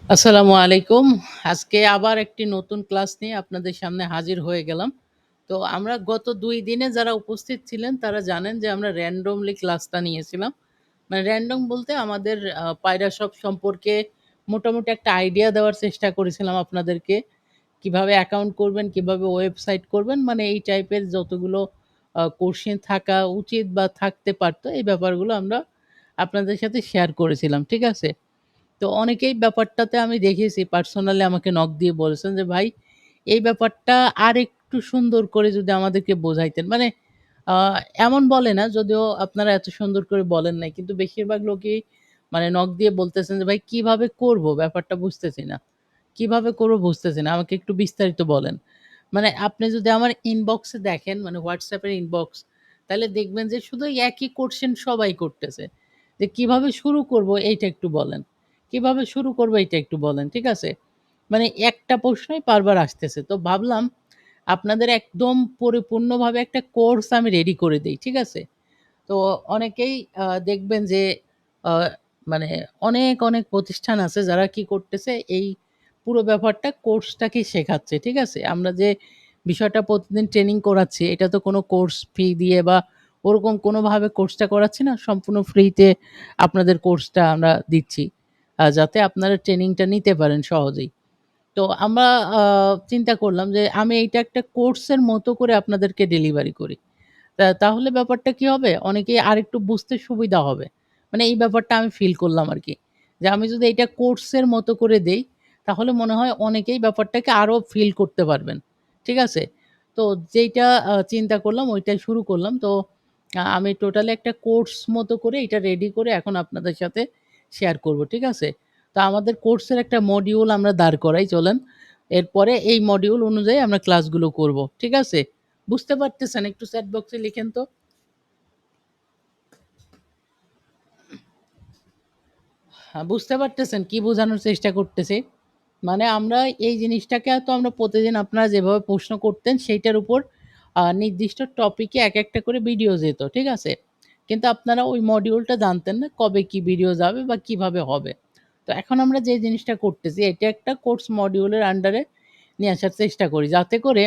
আসসালামু আলাইকুম। আজকে আবার একটি নতুন ক্লাস নিয়ে আপনাদের সামনে হাজির হয়ে গেলাম। তো আমরা গত ২ দিনে যারা উপস্থিত ছিলেন তারা জানেন যে আমরা randomly ক্লাসটা নিয়েছিলাম। মানে র‍্যান্ডম বলতে আমাদের পায়রাশপ সম্পর্কে মোটামুটি একটা আইডিয়া দেওয়ার চেষ্টা করেছিলাম আপনাদেরকে। কিভাবে অ্যাকাউন্ট করবেন, কিভাবে ওয়েবসাইট করবেন মানে এই টাইপের যতগুলো কোশ্চেন থাকা উচিত বা থাকতে পারত এই ব্যাপারগুলো আমরা আপনাদের সাথে শেয়ার করেছিলাম। ঠিক আছে? তো অনেকেই ব্যাপারটাতে আমি দেখেছি পার্সোনালি আমাকে নক দিয়ে বলেছেন যে, "ভাই এই ব্যাপারটা আরেকটু সুন্দর করে যদি আমাদেরকে বোঝাইতেন।" মানে আ এমন বলে না যদিও আপনারা এত সুন্দর করে বলেন নাই। কিন্তু বেশিরভাগ লোকই মানে নক দিয়ে বলতেছেন যে, "ভাই কিভাবে করব ব্যাপারটা বুঝতেছি না। কিভাবে করব বুঝতেছি না। আমাকে একটু বিস্তারিত বলেন।" মানে আপনি যদি আমার ইনবক্সে দেখেন মানে WhatsApp এর ইনবক্স তাহলে দেখবেন যে শুধু একই কোয়েশ্চেন সবাই করতেছে। যে কিভাবে শুরু করব এইটা একটু বলেন। কিভাবে শুরু করব এইটা একটু বলেন। ঠিক আছে? মানে একটা প্রশ্নই বারবার আসতেছে। তো ভাবলাম আপনাদের একদম পরিপূর্ণভাবে একটা কোর্স আমি রেডি করে দেই। ঠিক আছে? তো অনেকেই দেখবেন যে আ মানে অনেক প্রতিষ্ঠান আছে যারা কি করতেছে এই পুরো ব্যাপারটা কোর্সটাকেই শেখাচ্ছে। ঠিক আছে? আমরা যে বিষয়টা প্রতিদিন ট্রেনিং করাচ্ছি এটা তো কোনো কোর্স ফি দিয়ে বা ওরকম কোনোভাবে কোর্সটা করাচ্ছি না। সম্পূর্ণ ফ্রিতে আপনাদের কোর্সটা আমরা দিচ্ছি। যাতে আপনারা ট্রেনিংটা নিতে পারেন সহজেই। তো আমরা আ চিন্তা করলাম যে আমি এইটা একটা কোর্সের মতো করে আপনাদেরকে ডেলিভারি করি। তাহলে ব্যাপারটা কি হবে? অনেকেই আরেকটু বুঝতে সুবিধা হবে। মানে এই ব্যাপারটা আমি ফিল করলাম আরকি। যে আমি যদি এইটা কোর্সের মতো করে দেই, তাহলে মনে হয় অনেকেই ব্যাপারটাকে আরো ফিল করতে পারবেন। ঠিক আছে? তো যেইটা চিন্তা করলাম ওইটাই শুরু করলাম। তো আমি টোটালি একটা কোর্স মতো করে এটা রেডি করে এখন আপনাদের সাথে শেয়ার করব। ঠিক আছে? তো আমাদের কোর্সের একটা মডিউল আমরা দাঁড় করাই চলেন। এরপরে এই মডিউল অনুযায়ী আমরা ক্লাসগুলো করব। ঠিক আছে? বুঝতে পারতেছেন? একটু চ্যাট বক্সে লিখেন তো। বুঝতে পারতেছেন কি বোঝানোর চেষ্টা করতেছি? মানে আমরা এই জিনিসটাকে তো আমরা প্রতিদিন আপনারা যেভাবে প্রশ্ন করতেন সেইটার উপর নির্দিষ্ট টপিকে একেকটা করে ভিডিও যেত। ঠিক আছে? কিন্তু আপনারা ওই মডিউলটা জানতেন না কবে কি ভিডিও যাবে বা কিভাবে হবে। তো এখন আমরা যে জিনিসটা করতেছি এটা একটা কোর্স মডিউলের আন্ডারে নিয়ে আসার চেষ্টা করি। যাতে করে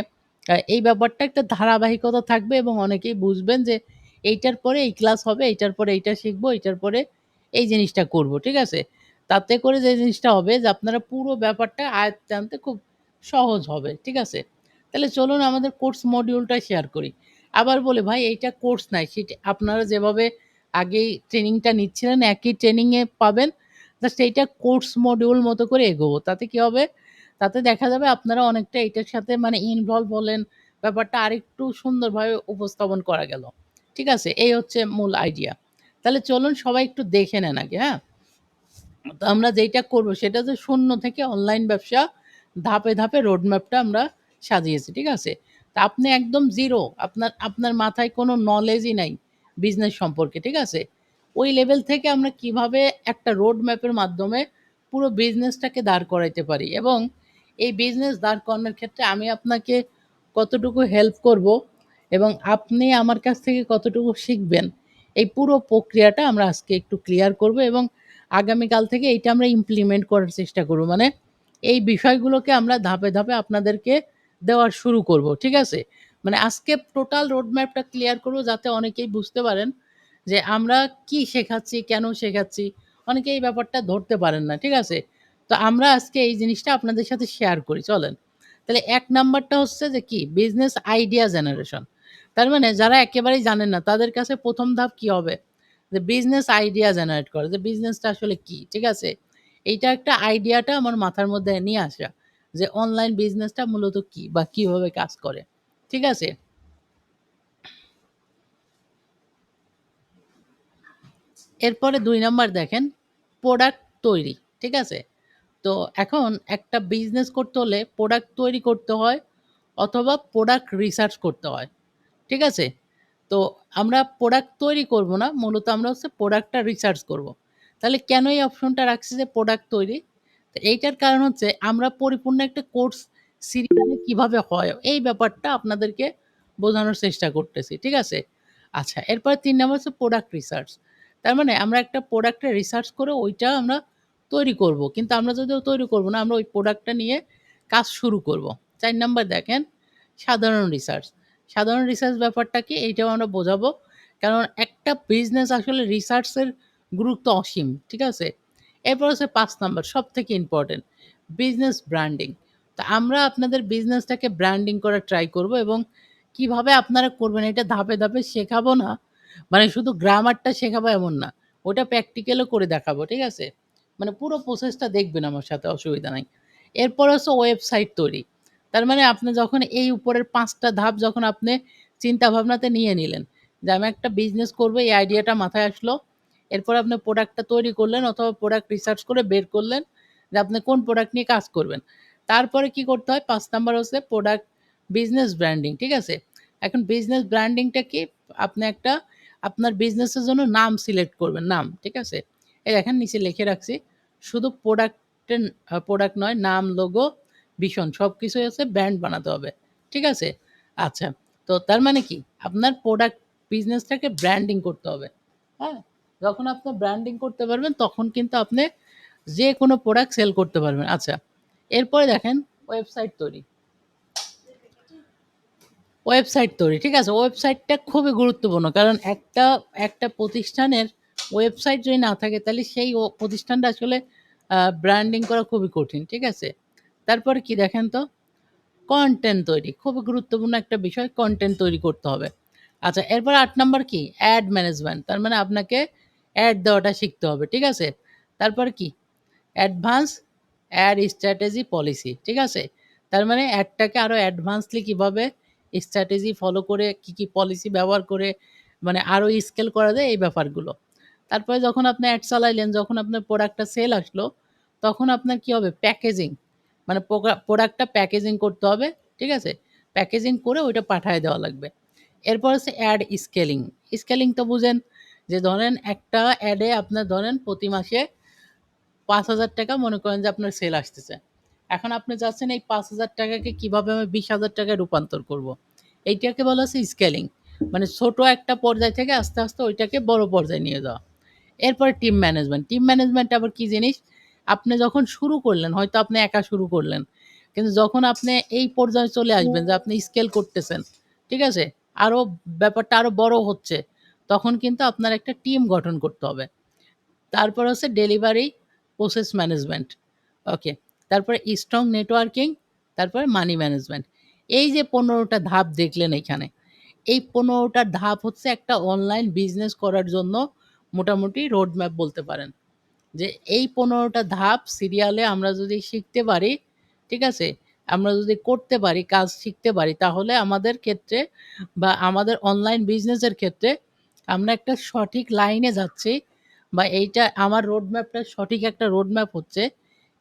এই ব্যাপারটা একটা ধারাবাহিকতা থাকবে এবং অনেকেই বুঝবেন যে এইটার পরে এই ক্লাস হবে, এইটার পরে এইটা শিখবো, এইটার পরে এই জিনিসটা করব। ঠিক আছে? তাতে করে যে জিনিসটা হবে যে আপনারা পুরো ব্যাপারটা আয়ত্তে আনতে খুব সহজ হবে। ঠিক আছে? তাহলে চলুন আমাদের কোর্স মডিউলটা শেয়ার করি। আবার বলি ভাই এইটা কোর্স নাই সেটা আপনারা যেভাবে আগেই ট্রেনিংটা নিচ্ছিলেন একই ট্রেনিং এ পাবেন। জাস্ট এইটা কোর্স মডিউল মতো করে এগোবো। তাতে কি হবে? তাতে দেখা যাবে আপনারা অনেকটা এটার সাথে মানে ইনভলভ হলেন। ব্যাপারটা আরেকটু সুন্দরভাবে উপস্থাপন করা গেল। ঠিক আছে? এই হচ্ছে মূল আইডিয়া। তাহলে চলুন সবাই একটু দেখে নেন আগে, হ্যাঁ? তো আমরা যেইটা করব সেটা হচ্ছে শূন্য থেকে অনলাইন ব্যবসা ধাপে রোডম্যাপটা আমরা সাজিয়েছি। ঠিক আছে? তো আপনি একদম 0 আপনার আপনার মাথায় কোনো নলেজই নাই বিজনেস সম্পর্কে। ঠিক আছে? ওই লেভেল থেকে আমরা কিভাবে একটা রোডম্যাপের মাধ্যমে পুরো বিজনেসটাকে দাঁড় করাইতে পারি এবং এই বিজনেস দাঁড় করানোর ক্ষেত্রে আমি আপনাকে কতটুকু হেল্প করব এবং আপনি আমার কাছ থেকে কতটুকু শিখবেন, এই পুরো প্রক্রিয়াটা আমরা আজকে একটু ক্লিয়ার করব এবং আগামীকাল থেকে এইটা আমরা ইমপ্লিমেন্ট করার চেষ্টা করব। মানে এই বিষয়গুলোকে আমরা ধাপে আপনাদেরকে দেওয়া শুরু করব। ঠিক আছে? মানে আজকে টোটাল রোডম্যাপটা ক্লিয়ার করব যাতে অনেকেই বুঝতে পারেন যে আমরা কি শেখাচ্ছি, কেন শেখাচ্ছি। অনেকে এই ব্যাপারটা ধরতে পারেন না। ঠিক আছে? তো আমরা আজকে এই জিনিসটা আপনাদের সাথে শেয়ার করি। চলেন। তাহলে ১ নাম্বারটা হচ্ছে যে কি? Business idea generation. তার মানে যারা একেবারেই জানেন না তাদের কাছে ১ম ধাপ কি হবে? যে বিজনেস আইডিয়া জেনারেট করা। যে বিজনেসটা আসলে কি? ঠিক আছে? এইটা একটা আইডিয়াটা আমার মাথার মধ্যে নিয়ে আসা। যে অনলাইন বিজনেসটা মূলত কি? বা কিভাবে কাজ করে। ঠিক আছে? এরপরে ২ নাম্বার দেখেন প্রোডাক্ট তৈরি। ঠিক আছে? তো এখন একটা বিজনেস করতে হলে প্রোডাক্ট তৈরি করতে হয় অথবা প্রোডাক্ট রিসার্চ করতে হয়। ঠিক আছে? তো আমরা প্রোডাক্ট তৈরি করব না। মূলত আমরা হচ্ছে প্রোডাক্টটা রিসার্চ করব। তাহলে কেন এই অপশনটা রাখছি যে প্রোডাক্ট তৈরি? তো এইটার কারণ হচ্ছে আমরা পরিপূর্ণ একটা কোর্স সিরিয়ালে কিভাবে হয় এই ব্যাপারটা আপনাদেরকে বোঝানোর চেষ্টা করতেছি। ঠিক আছে? আচ্ছা এরপরে ৩ নাম্বার হচ্ছে প্রোডাক্ট রিসার্চ। তার মানে আমরা একটা প্রোডাক্টের রিসার্চ করে ওইটা আমরা তৈরি করব। কিন্তু আমরা যদিও তৈরি করব না, আমরা ওই প্রোডাক্টটা নিয়ে কাজ শুরু করব। ৪ নাম্বার দেখেন সাধারণ রিসার্চ। সাধারণ রিসার্চ ব্যাপারটা কি? এইটাও আমরা বোঝাবো। কারণ একটা বিজনেস আসলে রিসার্চের গুরুত্ব অসীম। ঠিক আছে? এরপর হচ্ছে ৫ নাম্বার সবথেকে ইম্পোর্টেন্ট বিজনেস ব্র্যান্ডিং। তো আমরা আপনাদের বিজনেসটাকে ব্র্যান্ডিং করার ট্রাই করব এবং কিভাবে আপনারা করবেন এটা ধাপে, ধাপে শেখাবো না। মানে শুধু গ্রামারটা শেখাবো এমন না। ওটা প্র্যাকটিক্যালও করে দেখাবো। ঠিক আছে? মানে পুরো প্রসেসটা দেখবেন আমার সাথে অসুবিধা নাই। এরপর হচ্ছে ওয়েবসাইট তৈরি। তার মানে আপনি যখন এই উপরের ৫ টা ধাপ যখন আপনি চিন্তাভাবনাতে নিয়ে নিলেন যে আমি একটা বিজনেস করব এই আইডিয়াটা মাথায় আসলো। এরপর আপনি প্রোডাক্টটা তৈরি করলেন অথবা প্রোডাক্ট রিসার্চ করে বের করলেন যে আপনি কোন প্রোডাক্ট নিয়ে কাজ করবেন। তারপরে কি করতে হয় ৫ নাম্বার হচ্ছে প্রোডাক্ট বিজনেস ব্র্যান্ডিং। ঠিক আছে? এখন বিজনেস ব্র্যান্ডিংটা কি? আপনি একটা আপনার বিজনেসের জন্য নাম সিলেক্ট করবেন, নাম। ঠিক আছে? এই দেখেন নিচে লিখে রাখছি। শুধু প্রোডাক্টের প্রোডাক্ট নয়, নাম, লোগো, ভিশন সবকিছুই হচ্ছে ব্র্যান্ড বানাতে হবে। ঠিক আছে? আচ্ছা। তো তার মানে কি? আপনার প্রোডাক্ট বিজনেসটাকে ব্র্যান্ডিং করতে হবে। হ্যাঁ? যখন আপনি ব্র্যান্ডিং করতে পারবেন তখন কিন্তু আপনি যেকোনো প্রোডাক্ট সেল করতে পারবেন। আচ্ছা। এরপরে দেখেন ওয়েবসাইট তৈরি। ওয়েবসাইট তৈরি। ঠিক আছে? ওয়েবসাইটটা খুবই গুরুত্বপূর্ণ। কারণ একটা প্রতিষ্ঠানের ওয়েবসাইট যদি না থাকে তাহলে সেই প্রতিষ্ঠানটা আসলে ব্র্যান্ডিং করা খুবই কঠিন। ঠিক আছে? তারপরে কি দেখেন তো? কনটেন্ট তৈরি। খুবই গুরুত্বপূর্ণ একটা বিষয় কনটেন্ট তৈরি করতে হবে। আচ্ছা এরপরে ৮ নাম্বার কি? Ad management. তার মানে আপনাকে অ্যাড দেওয়াটা শিখতে হবে। ঠিক আছে? তারপরে কি? Advance ad strategy policy. ঠিক আছে? তার মানে অ্যাডটাকে আরো অ্যাডভান্সলি কিভাবে স্ট্র্যাটেজি ফলো করে কি পলিসি ব্যবহার করে মানে আরো স্কেল করা যায় এই ব্যাপারগুলো। তারপরে যখন আপনি অ্যাড চালাইলেন, যখন আপনার প্রোডাক্টটা সেল আসলো, তখন আপনার কি হবে? প্যাকেজিং। মানে প্রোডাক্টটা প্যাকেজিং করতে হবে। ঠিক আছে? প্যাকেজিং করে ওইটা পাঠায় দেওয়া লাগবে। এরপর হচ্ছে অ্যাড স্কেলিং। স্কেলিং তো বুঝেন যে ধরেন একটা অ্যাডে আপনার ধরেন প্রতি মাসে ৳৫,০০০ মনে করেন যে আপনার সেল আসতেছে। এখন আপনি চাচ্ছেন এই ৳৫,০০০ কে কিভাবে আমি ৳২০,০০০ টাকায় রূপান্তর করব। এইটাকে বলা হচ্ছে স্কেলিং। মানে ছোট একটা পর্যায় থেকে আস্তে, আস্তে ওইটাকে বড় পর্যায়ে নিয়ে যাওয়া। এরপরে টিম ম্যানেজমেন্ট। টিম ম্যানেজমেন্ট আবার কি জিনিস? আপনি যখন শুরু করলেন, হয়তো আপনি একা শুরু করলেন। কিন্তু যখন আপনি এই পর্যায়ে চলে আসবেন যে আপনি স্কেল করতেছেন, ঠিক আছে? আরো ব্যাপারটা আরো বড় হচ্ছে। তখন কিন্তু আপনার একটা টিম গঠন করতে হবে। তারপর হচ্ছে ডেলিভারি প্রসেস ম্যানেজমেন্ট। ওকে। তারপরে স্ট্রং নেটওয়ার্কিং, তারপরে মানি ম্যানেজমেন্ট। এই যে ১৫ টা ধাপ দেখলেন এইখানে। এই ১৫ টা ধাপ হচ্ছে একটা অনলাইন বিজনেস করার জন্য মোটামুটি রোড ম্যাপ বলতে পারেন। যে এই ১৫ টা ধাপ সিরিয়ালে আমরা যদি শিখতে পারি, ঠিক আছে? আমরা যদি করতে পারি, কাজ শিখতে পারি তাহলে আমাদের ক্ষেত্রে বা আমাদের অনলাইন বিজনেসের ক্ষেত্রে আমরা একটা সঠিক লাইনে যাচ্ছি বা এইটা আমার রোড ম্যাপটা সঠিক একটা রোড ম্যাপ হচ্ছে,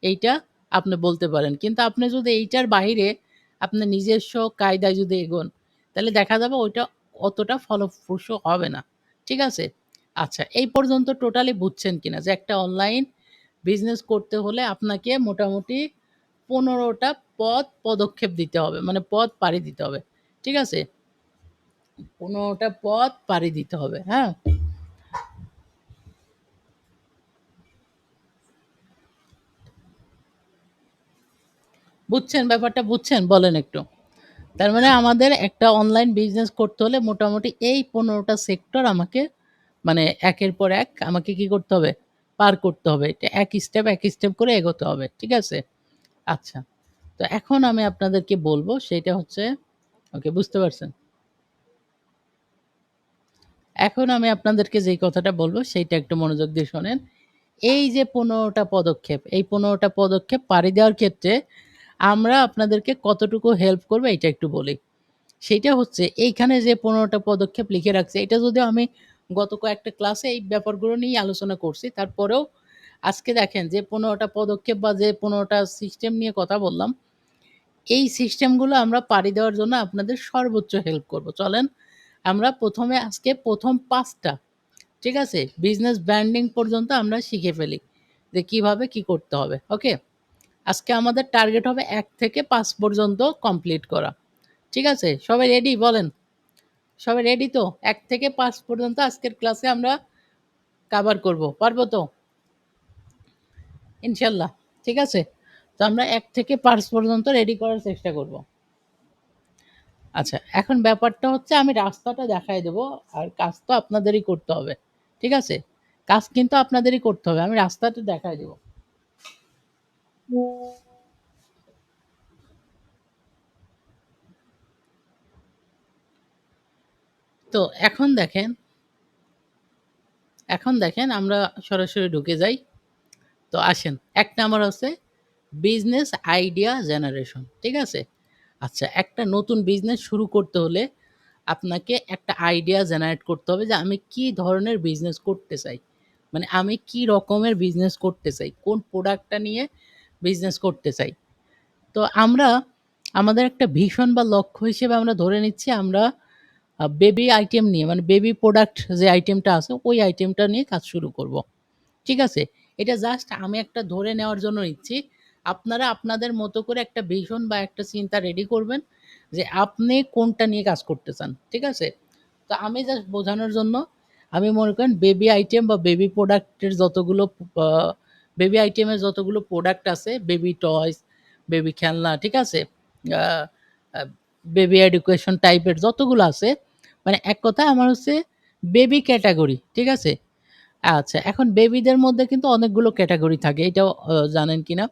এইটা আপনি বলতে পারেন। কিন্তু আপনি যদি এইটার বাহিরে আপনার নিজস্ব কায়দায় যদি এগোন, তাহলে দেখা যাবে ওইটা অতটা ফলপ্রসূ হবে না। ঠিক আছে? আচ্ছা এই পর্যন্ত টোটালি বুঝছেন কিনা যে একটা অনলাইন বিজনেস করতে হলে আপনাকে মোটামুটি ১৫ টা পদক্ষেপ দিতে হবে। মানে পথ পাড়ি দিতে হবে। ঠিক আছে? ১৫ টা পথ পাড়ি দিতে হবে। হ্যাঁ? বুঝছেন ব্যাপারটা বুঝছেন? বলেন একটু। তার মানে আমাদের একটা অনলাইন বিজনেস করতে হলে মোটামুটি এই ১৫ টা সেক্টর আমাকে মানে একের পর এক আমাকে কি করতে হবে? পার করতে হবে। এটা এক স্টেপ করে এগোতে হবে। ঠিক আছে? আচ্ছা। তো এখন আমি আপনাদেরকে বলব সেইটা হচ্ছে ওকে বুঝতে পারছেন? এখন আমি আপনাদেরকে যেই কথাটা বলব সেইটা একটু মনোযোগ দিয়ে শোনেন। এই যে ১৫ টা পদক্ষেপ, এই ১৫ টা পদক্ষেপ পাড়ি দেওয়ার ক্ষেত্রে আমরা আপনাদেরকে কতটুকু হেল্প করব এইটা একটু বলি। সেইটা হচ্ছে এইখানে যে ১৫ টা পদক্ষেপ লিখে রাখছি, এটা যদিও আমি গত কয়েকটা ক্লাসে এই ব্যাপারগুলো নিয়েই আলোচনা করছি। তারপরেও আজকে দেখেন যে ১৫ টা পদক্ষেপ বা যে ১৫ টা সিস্টেম নিয়ে কথা বললাম, এই সিস্টেমগুলো আমরা পাড়ি দেওয়ার জন্য আপনাদের সর্বোচ্চ হেল্প করব। চলেন আমরা ১ম এ আজকে ১ম ৫ টা, ঠিক আছে? বিজনেস ব্র্যান্ডিং পর্যন্ত আমরা শিখে ফেলি। যে কিভাবে কি করতে হবে। ওকে? আজকে আমাদের টার্গেট হবে ১ থেকে ৫ পর্যন্ত কমপ্লিট করা। ঠিক আছে? সবাই রেডি বলেন? সবাই রেডি তো? ১ থেকে ৫ পর্যন্ত আজকের ক্লাসে আমরা কাভার করব। পারব তো? ইনশাল্লাহ। ঠিক আছে? তো আমরা ১ থেকে ৫ পর্যন্ত রেডি করার চেষ্টা করব। আচ্ছা, এখন ব্যাপারটা হচ্ছে আমি রাস্তাটা দেখায় দেব। আর কাজ তো আপনাদেরই করতে হবে। ঠিক আছে? কাজ কিন্তু আপনাদেরই করতে হবে। আমি রাস্তাটা দেখায় দেব। তো এখন দেখেন আমরা সরাসরি ঢুকে যাই। তো আসেন। ১ নাম্বার হচ্ছে বিজনেস আইডিয়া জেনারেশন। ঠিক আছে? আচ্ছা, একটা নতুন বিজনেস শুরু করতে হলে আপনাকে একটা আইডিয়া জেনারেট করতে হবে যে আমি কি ধরনের বিজনেস করতে চাই। মানে আমি কি রকমের বিজনেস করতে চাই। কোন প্রোডাক্টটা নিয়ে বিজনেস করতে চাই। তো আমরা আমাদের একটা ভিশন বা লক্ষ্য হিসেবে আমরা ধরে নিচ্ছি আমরা বেবি আইটেম নিয়ে মানে বেবি প্রোডাক্ট যে আইটেমটা আছে ওই আইটেমটা নিয়ে কাজ শুরু করব। ঠিক আছে? এটা জাস্ট আমি একটা ধরে নেওয়ার জন্য নিচ্ছি। আপনারা আপনাদের মতো করে একটা ভিশন বা একটা চিন্তা রেডি করবেন যে আপনি কোনটা নিয়ে কাজ করতে চান। ঠিক আছে? তো আমি জাস্ট বোঝানোর জন্য আমি মনে করেন বেবি আইটেম বা বেবি প্রোডাক্টের যতগুলো আ বেবি আইটেমের যতগুলো প্রোডাক্ট আছে, বেবি টয়স, বেবি খেলনা, ঠিক আছে? আ আ বেবি এডুকেশন টাইপের যতগুলো আছে, মানে এক কথায় আমার হচ্ছে বেবি ক্যাটেগরি, ঠিক আছে? আচ্ছা, এখন বেবিদের মধ্যে কিন্তু অনেকগুলো ক্যাটেগরি থাকে। এটাও জানেন কিনা?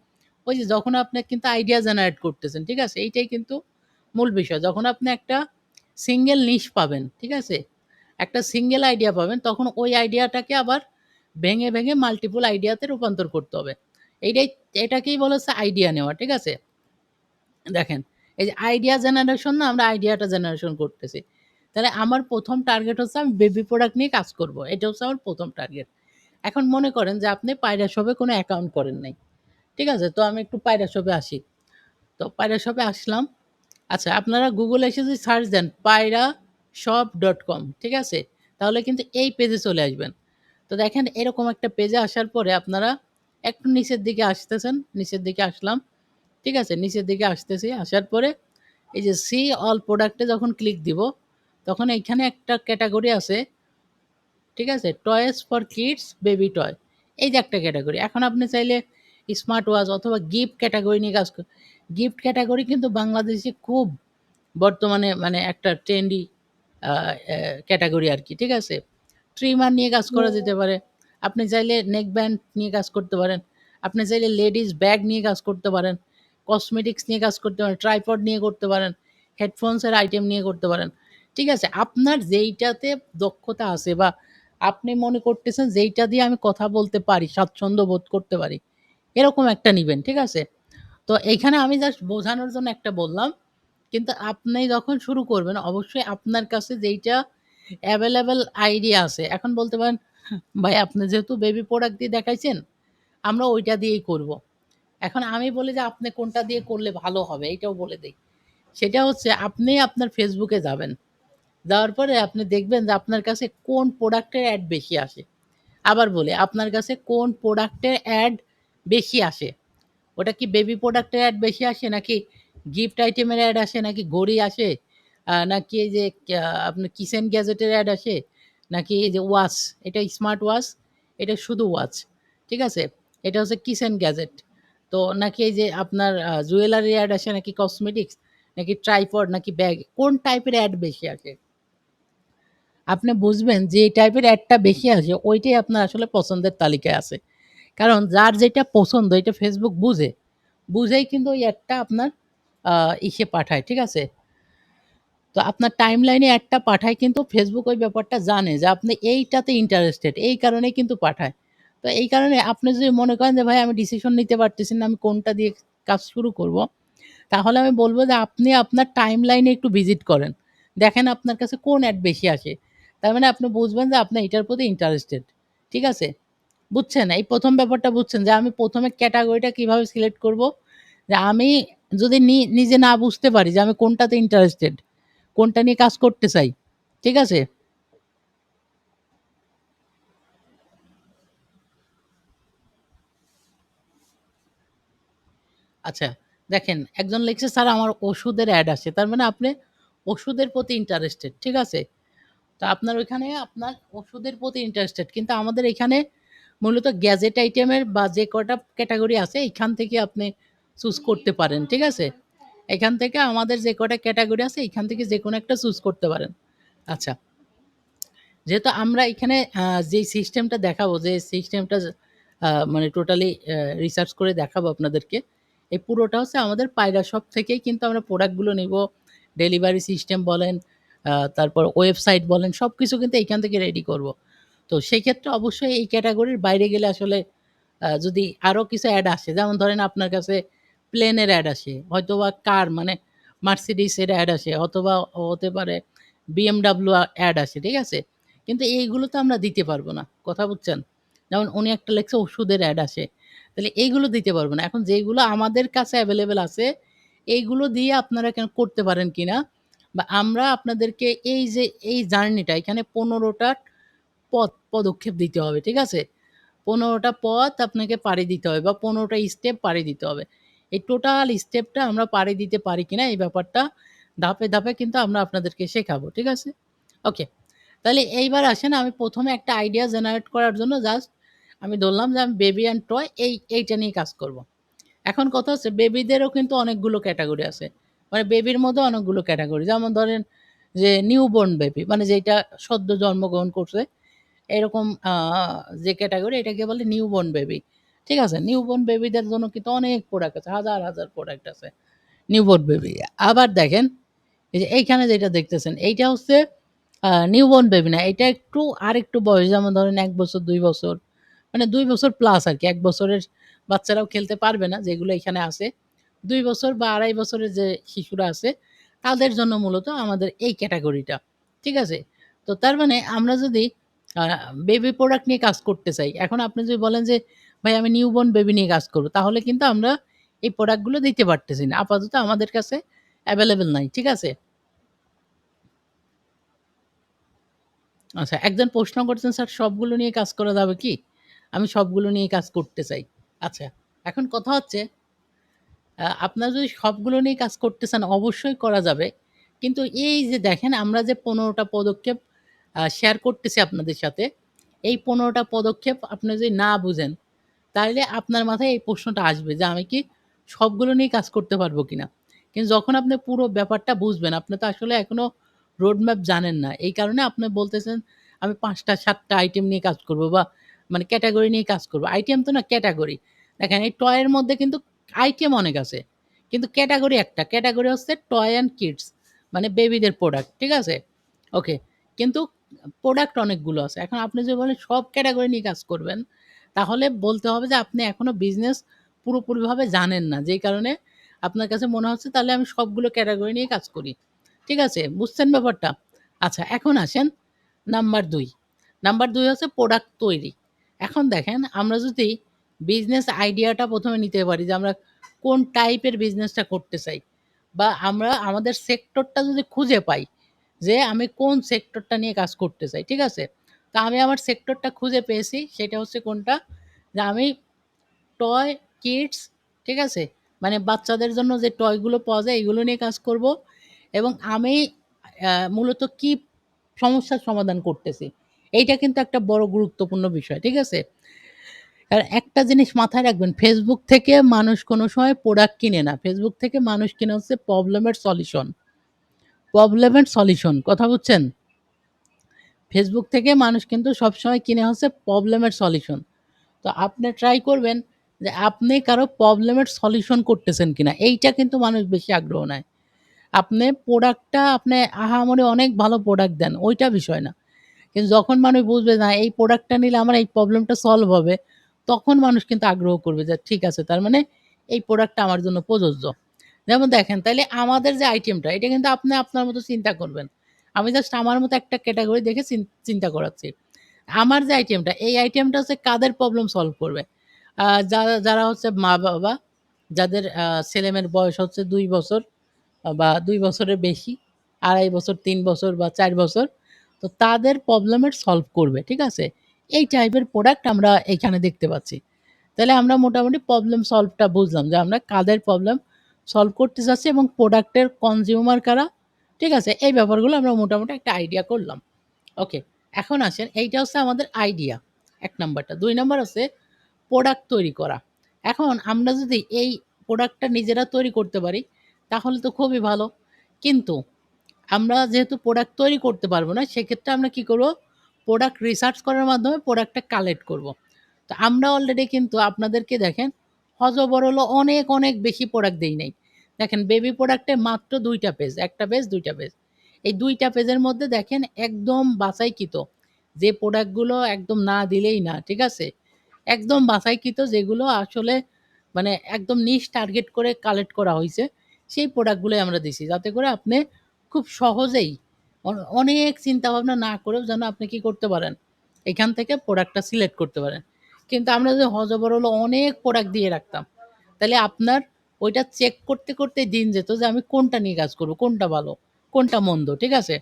ওই যে যখন আপনি কিন্তু আইডিয়া জেনারেট করতেছেন, ঠিক আছে? এইটাই কিন্তু মূল বিষয়। যখন আপনি একটা সিঙ্গেল নিশ পাবেন, ঠিক আছে? একটা সিঙ্গেল আইডিয়া পাবেন, তখন ওই আইডিয়াটাকে আবার ভেঙে মাল্টিপল আইডিয়াতে রূপান্তর করতে হবে। এইটাই এটাকেই বলা হচ্ছে আইডিয়া নেওয়া, ঠিক আছে? দেখেন, এই যে আইডিয়া জেনারেশন না আমরা আইডিয়াটা জেনারেশন করতেছি। তাহলে আমার ১ম টার্গেট হচ্ছে আমি বেবি প্রোডাক্ট নিয়ে কাজ করব। এটা হচ্ছে আমার ১ম টার্গেট। এখন মনে করেন যে আপনি পায়রা শপে কোনো অ্যাকাউন্ট করেন নাই। ঠিক আছে? তো আমি একটু পায়রা শপে আসি। তো পায়রা শপে আসলাম। আচ্ছা, আপনারা গুগলে এসে যদি সার্চ দেন pairashop.com, ঠিক আছে? তাহলে কিন্তু এই পেজে চলে আসবেন। তো দেখেন এরকম একটা পেজে আসার পরে আপনারা একটু নিচের দিকে আসতেছেন। নিচের দিকে আসলাম। ঠিক আছে? নিচের দিকে আসতেছি। আসার পরে এই যে সি অল প্রোডাক্ট এ যখন ক্লিক দিব, তখন এইখানে একটা ক্যাটেগরি আছে, ঠিক আছে? Toys for kids, baby toy. এই যে একটা ক্যাটেগরি। এখন আপনি চাইলে স্মার্ট ওয়াচ অথবা গিফট ক্যাটেগরি নিয়ে কাজ গিফট ক্যাটেগরি কিন্তু বাংলাদেশে খুব বর্তমানে মানে একটা ট্রেন্ডি আ অ্যা ক্যাটেগরি আরকি। ঠিক আছে? ট্রিমার নিয়ে কাজ করা যেতে পারে। আপনি চাইলে নেক ব্যান্ড নিয়ে কাজ করতে পারেন। আপনি চাইলে লেডিস ব্যাগ নিয়ে কাজ করতে পারেন। কসমেটিক্স নিয়ে কাজ করতে পারেন। ট্রাইপড নিয়ে করতে পারেন। হেডফোনস এর আইটেম নিয়ে করতে পারেন। ঠিক আছে? আপনার যেইটাতে দক্ষতা আছে বা আপনি মনে করতেছেন যেইটা দিয়ে আমি কথা বলতে পারি, স্বাচ্ছন্দ্য বোধ করতে পারি, এরকম একটা নিবেন। ঠিক আছে? তো এইখানে আমি জাস্ট বোঝানোর জন্য একটা বললাম। কিন্তু আপনি যখন শুরু করবেন অবশ্যই আপনার কাছে যেইটা এভেইলেবল আইডিয়া আছে। এখন বলতে পারেন, "ভাই আপনি যেহেতু বেবি প্রোডাক্ট দিয়ে দেখাইছেন, আমরা ওইটা দিয়েই করব।" এখন আমি বলি যে আপনি কোনটা দিয়ে করলে ভালো হবে এইটাও বলে দেই। সেটা হচ্ছে আপনি আপনার Facebook এ যাবেন। যাওয়ার পরে আপনি দেখবেন যে আপনার কাছে কোন প্রোডাক্টের অ্যাড বেশি আসে। আবার বলি আপনার কাছে কোন প্রোডাক্টের অ্যাড বেশি আসে। ওটা কি বেবি প্রোডাক্টের অ্যাড বেশি আসে নাকি গিফট আইটেমের অ্যাড আসে নাকি ঘড়ি আসে নাকি এই যে আপনার কিচেন গ্যাজেটের অ্যাড আসে নাকি এই যে ওয়াচ, এটা স্মার্ট ওয়াচ, এটা শুধু ওয়াচ। ঠিক আছে? এটা হচ্ছে কিচেন গ্যাজেট। তো নাকি এই যে আপনার জুয়েলারি অ্যাড আসে নাকি কসমেটিক্স নাকি ট্রাইপড নাকি ব্যাগ, কোন টাইপের অ্যাড বেশি আসে? আপনি বুঝবেন যে এই টাইপের অ্যাডটা বেশি আসে ওইটাই আপনার আসলে পছন্দের তালিকায় আছে। কারণ যার যেটা পছন্দ এটা Facebook বুঝে। বুঝেই কিন্তু ওই অ্যাডটা আপনার আ ইসে পাঠায়। ঠিক আছে? তো আপনার টাইমলাইনে অ্যাডটা পাঠায় কিন্তু Facebook ওই ব্যাপারটা জানে যে আপনি এইটাতে ইন্টারেস্টেড। এই কারণেই কিন্তু পাঠায়। তো এই কারণে আপনি যদি মনে করেন যে ভাই আমি ডিসিশন নিতে পারতেছি না, আমি কোনটা দিয়ে কাজ শুরু করব। তাহলে আমি বলব যে আপনি আপনার টাইমলাইনে একটু ভিজিট করেন। দেখেন আপনার কাছে কোন অ্যাড বেশি আসে। তার মানে আপনি বুঝবেন যে আপনি এটার প্রতি ইন্টারেস্টেড। ঠিক আছে? বুঝছেন? এই ১ম ব্যাপারটা বুঝছেন যে আমি ১ম এ ক্যাটেগরিটা কিভাবে সিলেক্ট করব? যে আমি যদি নিজে না বুঝতে পারি যে আমি কোনটাতে ইন্টারেস্টেড, কোনটা নিয়ে কাজ করতে চাই। ঠিক আছে? আচ্ছা, দেখেন একজন লিখছে, "স্যার আমার ওষুধের অ্যাড আসে।" তার মানে আপনি ওষুধের প্রতি ইন্টারেস্টেড। ঠিক আছে? তো আপনার ওইখানে আপনার ওষুধের প্রতি ইন্টারেস্টেড। কিন্তু আমাদের এখানে মূলত গ্যাজেট আইটেমের বা যে কটা ক্যাটাগরি আছে এখান থেকে আপনি চুজ করতে পারেন, ঠিক আছে? এখান থেকে আমাদের যে কটা ক্যাটাগরি আছে এখান থেকে যে কোনো একটা চুজ করতে পারেন। আচ্ছা, যেহেতু আমরা এখানে যেই সিস্টেমটা দেখাবো, যে সিস্টেমটা মানে টোটালি রিসার্চ করে দেখাবো আপনাদেরকে, এই পুরোটা হচ্ছে আমাদের পায়রা শপ থেকেই কিন্তু আমরা প্রোডাক্টগুলো নিব। ডেলিভারি সিস্টেম বলেন, তারপর ওয়েবসাইট বলেন, সবকিছু কিন্তু এইখান থেকে রেডি করব। তো সেক্ষেত্রে অবশ্যই এই ক্যাটাগরির বাইরে গেলে আসলে যদি আরো কিছু অ্যাড আসে, যেমন ধরেন আপনার কাছে প্লেনের অ্যাড আসে, হয়তোবা কার মানে মার্সিডিজের অ্যাড আসে, অথবা হতে পারে BMW অ্যাড আসে, ঠিক আছে? কিন্তু এইগুলো তো আমরা দিতে পারবো না। কথা বুঝছেন? যেমন উনি একটা লেখছে ওষুধের অ্যাড আসে। তাহলে এইগুলো দিতে পারবো না। এখন যেইগুলো আমাদের কাছে এভেইলেবল আছে, এইগুলো দিয়ে আপনারা করতে পারেন কিনা, বা আমরা আপনাদেরকে এই যে এই জার্নিটা এখানে ১৫ টা পদক্ষেপ দিতে হবে, ঠিক আছে? ১৫ টা পথ আপনাকে পাড়ি দিতে হবে বা ১৫ টা স্টেপ পাড়ি দিতে হবে। এই টোটাল স্টেপটা আমরা পাড়ি দিতে পারি কিনা এই ব্যাপারটা ধাপে, ধাপে কিন্তু আমরা আপনাদেরকে শেখাবো। ঠিক আছে? ওকে। তাহলে এইবার আসেন, আমি ১ম এ একটা আইডিয়া জেনারেট করার জন্য জাস্ট আমি ধরলাম যে আমি বেবি অ্যান্ড টয় এইটা নিয়ে কাজ করব। এখন কথা হচ্ছে বেবিদেরও কিন্তু অনেকগুলো ক্যাটেগরি আছে। মানে বেবির মধ্যে অনেকগুলো ক্যাটেগরি। যেমন ধরেন যে নিউবর্ন বেবি মানে যেইটা সদ্য জন্মগ্রহণ করছে, এরকম যে ক্যাটেগরি এটাকে বলে নিউবর্ন বেবি। ঠিক আছে? নিউবর্ন বেবিদের জন্য কিন্তু অনেক প্রোডাক্ট আছে। হাজার, হাজার প্রোডাক্ট আছে নিউবর্ন বেবি। আবার দেখেন এই যে এইখানে যেটা দেখতেছেন এইটা হচ্ছে নিউবর্ন বেবি না। এটা একটু আরেকটু বয়স, যেমন ধরেন ১ বছর, ২ বছর, মানে ২ বছর প্লাস আরকি। ১ বছরের বাচ্চারাও খেলতে পারবে না যেগুলো এখানে আছে। ২ বছর বা ২.৫ বছরের যে শিশুরা আছে তাদের জন্য মূলত আমাদের এই ক্যাটেগরিটা। ঠিক আছে? তো তার মানে আমরা যদি আ বেবি প্রোডাক্ট নিয়ে কাজ করতে চাই, এখন আপনি যদি বলেন যে, "ভাই আমি নিউবর্ন বেবি নিয়ে কাজ করব।" তাহলে কিন্তু আমরা এই প্রোডাক্টগুলো দিতে পারতেছি না। আপাতত আমাদের কাছে এভেইলেবল নাই। ঠিক আছে? আচ্ছা, একজন প্রশ্ন করছেন, "স্যার সবগুলো নিয়ে কাজ করা যাবে কি?" আমি সবগুলো নিয়ে কাজ করতে চাই। আচ্ছা, এখন কথা হচ্ছে আপনারা যদি সবগুলো নিয়ে কাজ করতে চান অবশ্যই করা যাবে। কিন্তু এই যে দেখেন আমরা যে ১৫ টা পদক্ষেপ শেয়ার করতেছি আপনাদের সাথে, এই ১৫ টা পদক্ষেপ আপনি যদি না বুঝেন, তাইলে আপনার মাথায় এই প্রশ্নটা আসবে যে আমি কি সবগুলো নিয়ে কাজ করতে পারবো কিনা? কিন্তু যখন আপনি পুরো ব্যাপারটা বুঝবেন, আপনি তো আসলে এখনো রোড ম্যাপ জানেন না। এই কারণে আপনি বলতেছেন আমি ৫ টা ৭ টা আইটেম নিয়ে কাজ করব বা মানে ক্যাটেগরি নিয়ে কাজ করব। আইটেম তো না, ক্যাটেগরি। দেখেন এই টয়ের মধ্যে কিন্তু আইটেম অনেক আছে। কিন্তু ক্যাটেগরি একটা। ক্যাটেগরি হচ্ছে টয় অ্যান্ড কিডস মানে বেবিদের প্রোডাক্ট। ঠিক আছে? ওকে। কিন্তু প্রোডাক্ট অনেকগুলো আছে। এখন আপনি যদি বলেন সব ক্যাটেগরি নিয়ে কাজ করবেন, তাহলে বলতে হবে যে আপনি এখনো বিজনেস পুরোপুরিভাবে জানেন না। যেই কারণে আপনার কাছে মনে হচ্ছে তাহলে আমি সবগুলো ক্যাটেগরি নিয়ে কাজ করি। ঠিক আছে? বুঝছেন ব্যাপারটা? আচ্ছা, এখন আসেন নাম্বার ২। নাম্বার ২ হচ্ছে প্রোডাক্ট তৈরি। এখন দেখেন আমরা যদি বিজনেস আইডিয়াটা ১ম এ নিতে পারি যে আমরা কোন টাইপের বিজনেসটা করতে চাই, বা আমরা আমাদের সেক্টরটা যদি খুঁজে পাই যে আমি কোন সেক্টরটা নিয়ে কাজ করতে চাই। ঠিক আছে? তো আমি আমার সেক্টরটা খুঁজে পেয়েছি। সেটা হচ্ছে কোনটা? যে আমি টয়, কিডস, ঠিক আছে? মানে বাচ্চাদের জন্য যে টয়গুলো পাওয়া যায় এগুলো নিয়ে কাজ করব, এবং আমি মূলত কি সমস্যার সমাধান করতেছি। এইটা কিন্তু একটা বড় গুরুত্বপূর্ণ বিষয়। ঠিক আছে? আর একটা জিনিস মাথায় রাখবেন, Facebook থেকে মানুষ কোনো সময় প্রোডাক্ট কিনে না। Facebook থেকে মানুষ কিনে হচ্ছে প্রবলেমের সলিউশন। প্রবলেমের সলিউশন। কথা বুঝছেন? Facebook থেকে মানুষ কিন্তু সবসময় কিনে হচ্ছে প্রবলেমের সলিউশন। তো আপনি ট্রাই করবেন যে আপনি কারো প্রবলেমের সলিউশন করতেছেন কিনা। এইটা কিন্তু মানুষ বেশি আগ্রহ নেয়। আপনি প্রোডাক্টটা আপনি আহামরি অনেক ভালো প্রোডাক্ট দেন, ওইটা বিষয় না। কিন্তু যখন মানুষ বুঝবে না এই প্রোডাক্টটা নিলে আমার এই প্রবলেমটা সলভ হবে, তখন মানুষ কিন্তু আগ্রহ করবে যে ঠিক আছে তার মানে এই প্রোডাক্টটা আমার জন্য প্রযোজ্য। যেমন দেখেন তাইলে আমাদের যে আইটেমটা এটা কিন্তু আপনি আপনার মতো চিন্তা করবেন। আমি জাস্ট আমার মতো একটা ক্যাটেগরি দেখে চিন্তা করাচ্ছি। আমার যে আইটেমটা, এই আইটেমটা হচ্ছে কাদের প্রবলেম সলভ করবে? যারা যারা হচ্ছে মা-বাবা, যাদের ছেলেমেয়ের বয়স হচ্ছে ২ বছর বা ২ বছরের বেশি, ২.৫ বছর, ৩ বছর বা ৪ বছর। তো তাদের প্রবলেমের সলভ করবে। ঠিক আছে? এই টাইপের প্রোডাক্ট আমরা এইখানে দেখতে পাচ্ছি। তাহলে আমরা মোটামুটি প্রবলেম সলভটা বুঝলাম যে আমরা কাদের প্রবলেম সলভ করতে চাচ্ছি এবং প্রোডাক্টের কনজিউমার কারা। ঠিক আছে? এই ব্যাপারগুলো আমরা মোটামুটি একটা আইডিয়া করলাম। ওকে। এখন আসেন এইটা হচ্ছে আমাদের আইডিয়া। ১ নাম্বারটা। ২ নাম্বার হচ্ছে প্রোডাক্ট তৈরি করা। এখন আমরা যদি এই প্রোডাক্টটা নিজেরা তৈরি করতে পারি, তাহলে তো খুবই ভালো। কিন্তু আমরা যেহেতু প্রোডাক্ট তৈরি করতে পারব না, সেক্ষেত্রে আমরা কি করব? প্রোডাক্ট রিসার্চ করার মাধ্যমে প্রোডাক্টটা কালেক্ট করব। তো আমরা অলরেডি কিন্তু আপনাদেরকে দেখেন হযবরল অনেক, অনেক বেশি প্রোডাক্ট দেই নাই। দেখেন বেবি প্রোডাক্টে মাত্র ২ টা পেজ, ১ টা পেজ, ২ টা পেজ। এই ২ টা পেজের মধ্যে দেখেন একদম বাছাইকৃত যে প্রোডাক্টগুলো একদম না দিলেই না, ঠিক আছে? একদম বাছাইকৃত যেগুলো আসলে মানে একদম নিশ টার্গেট করে কালেক্ট করা হইছে, সেই প্রোডাক্টগুলোই আমরা দিছি। যাতে করে আপনি খুব সহজেই অনেক চিন্তাভাবনা না করেও যেন আপনি কি করতে পারেন? এখান থেকে প্রোডাক্টটা সিলেক্ট করতে পারেন। কিন্তু আমরা যদি হযবরল অনেক প্রোডাক্ট দিয়ে রাখতাম, তাহলে আপনার ওইটা চেক করতে, করতে দিন যেত যে আমি কোনটা নিয়ে কাজ করব, কোনটা ভালো, কোনটা মন্দ, ঠিক আছে?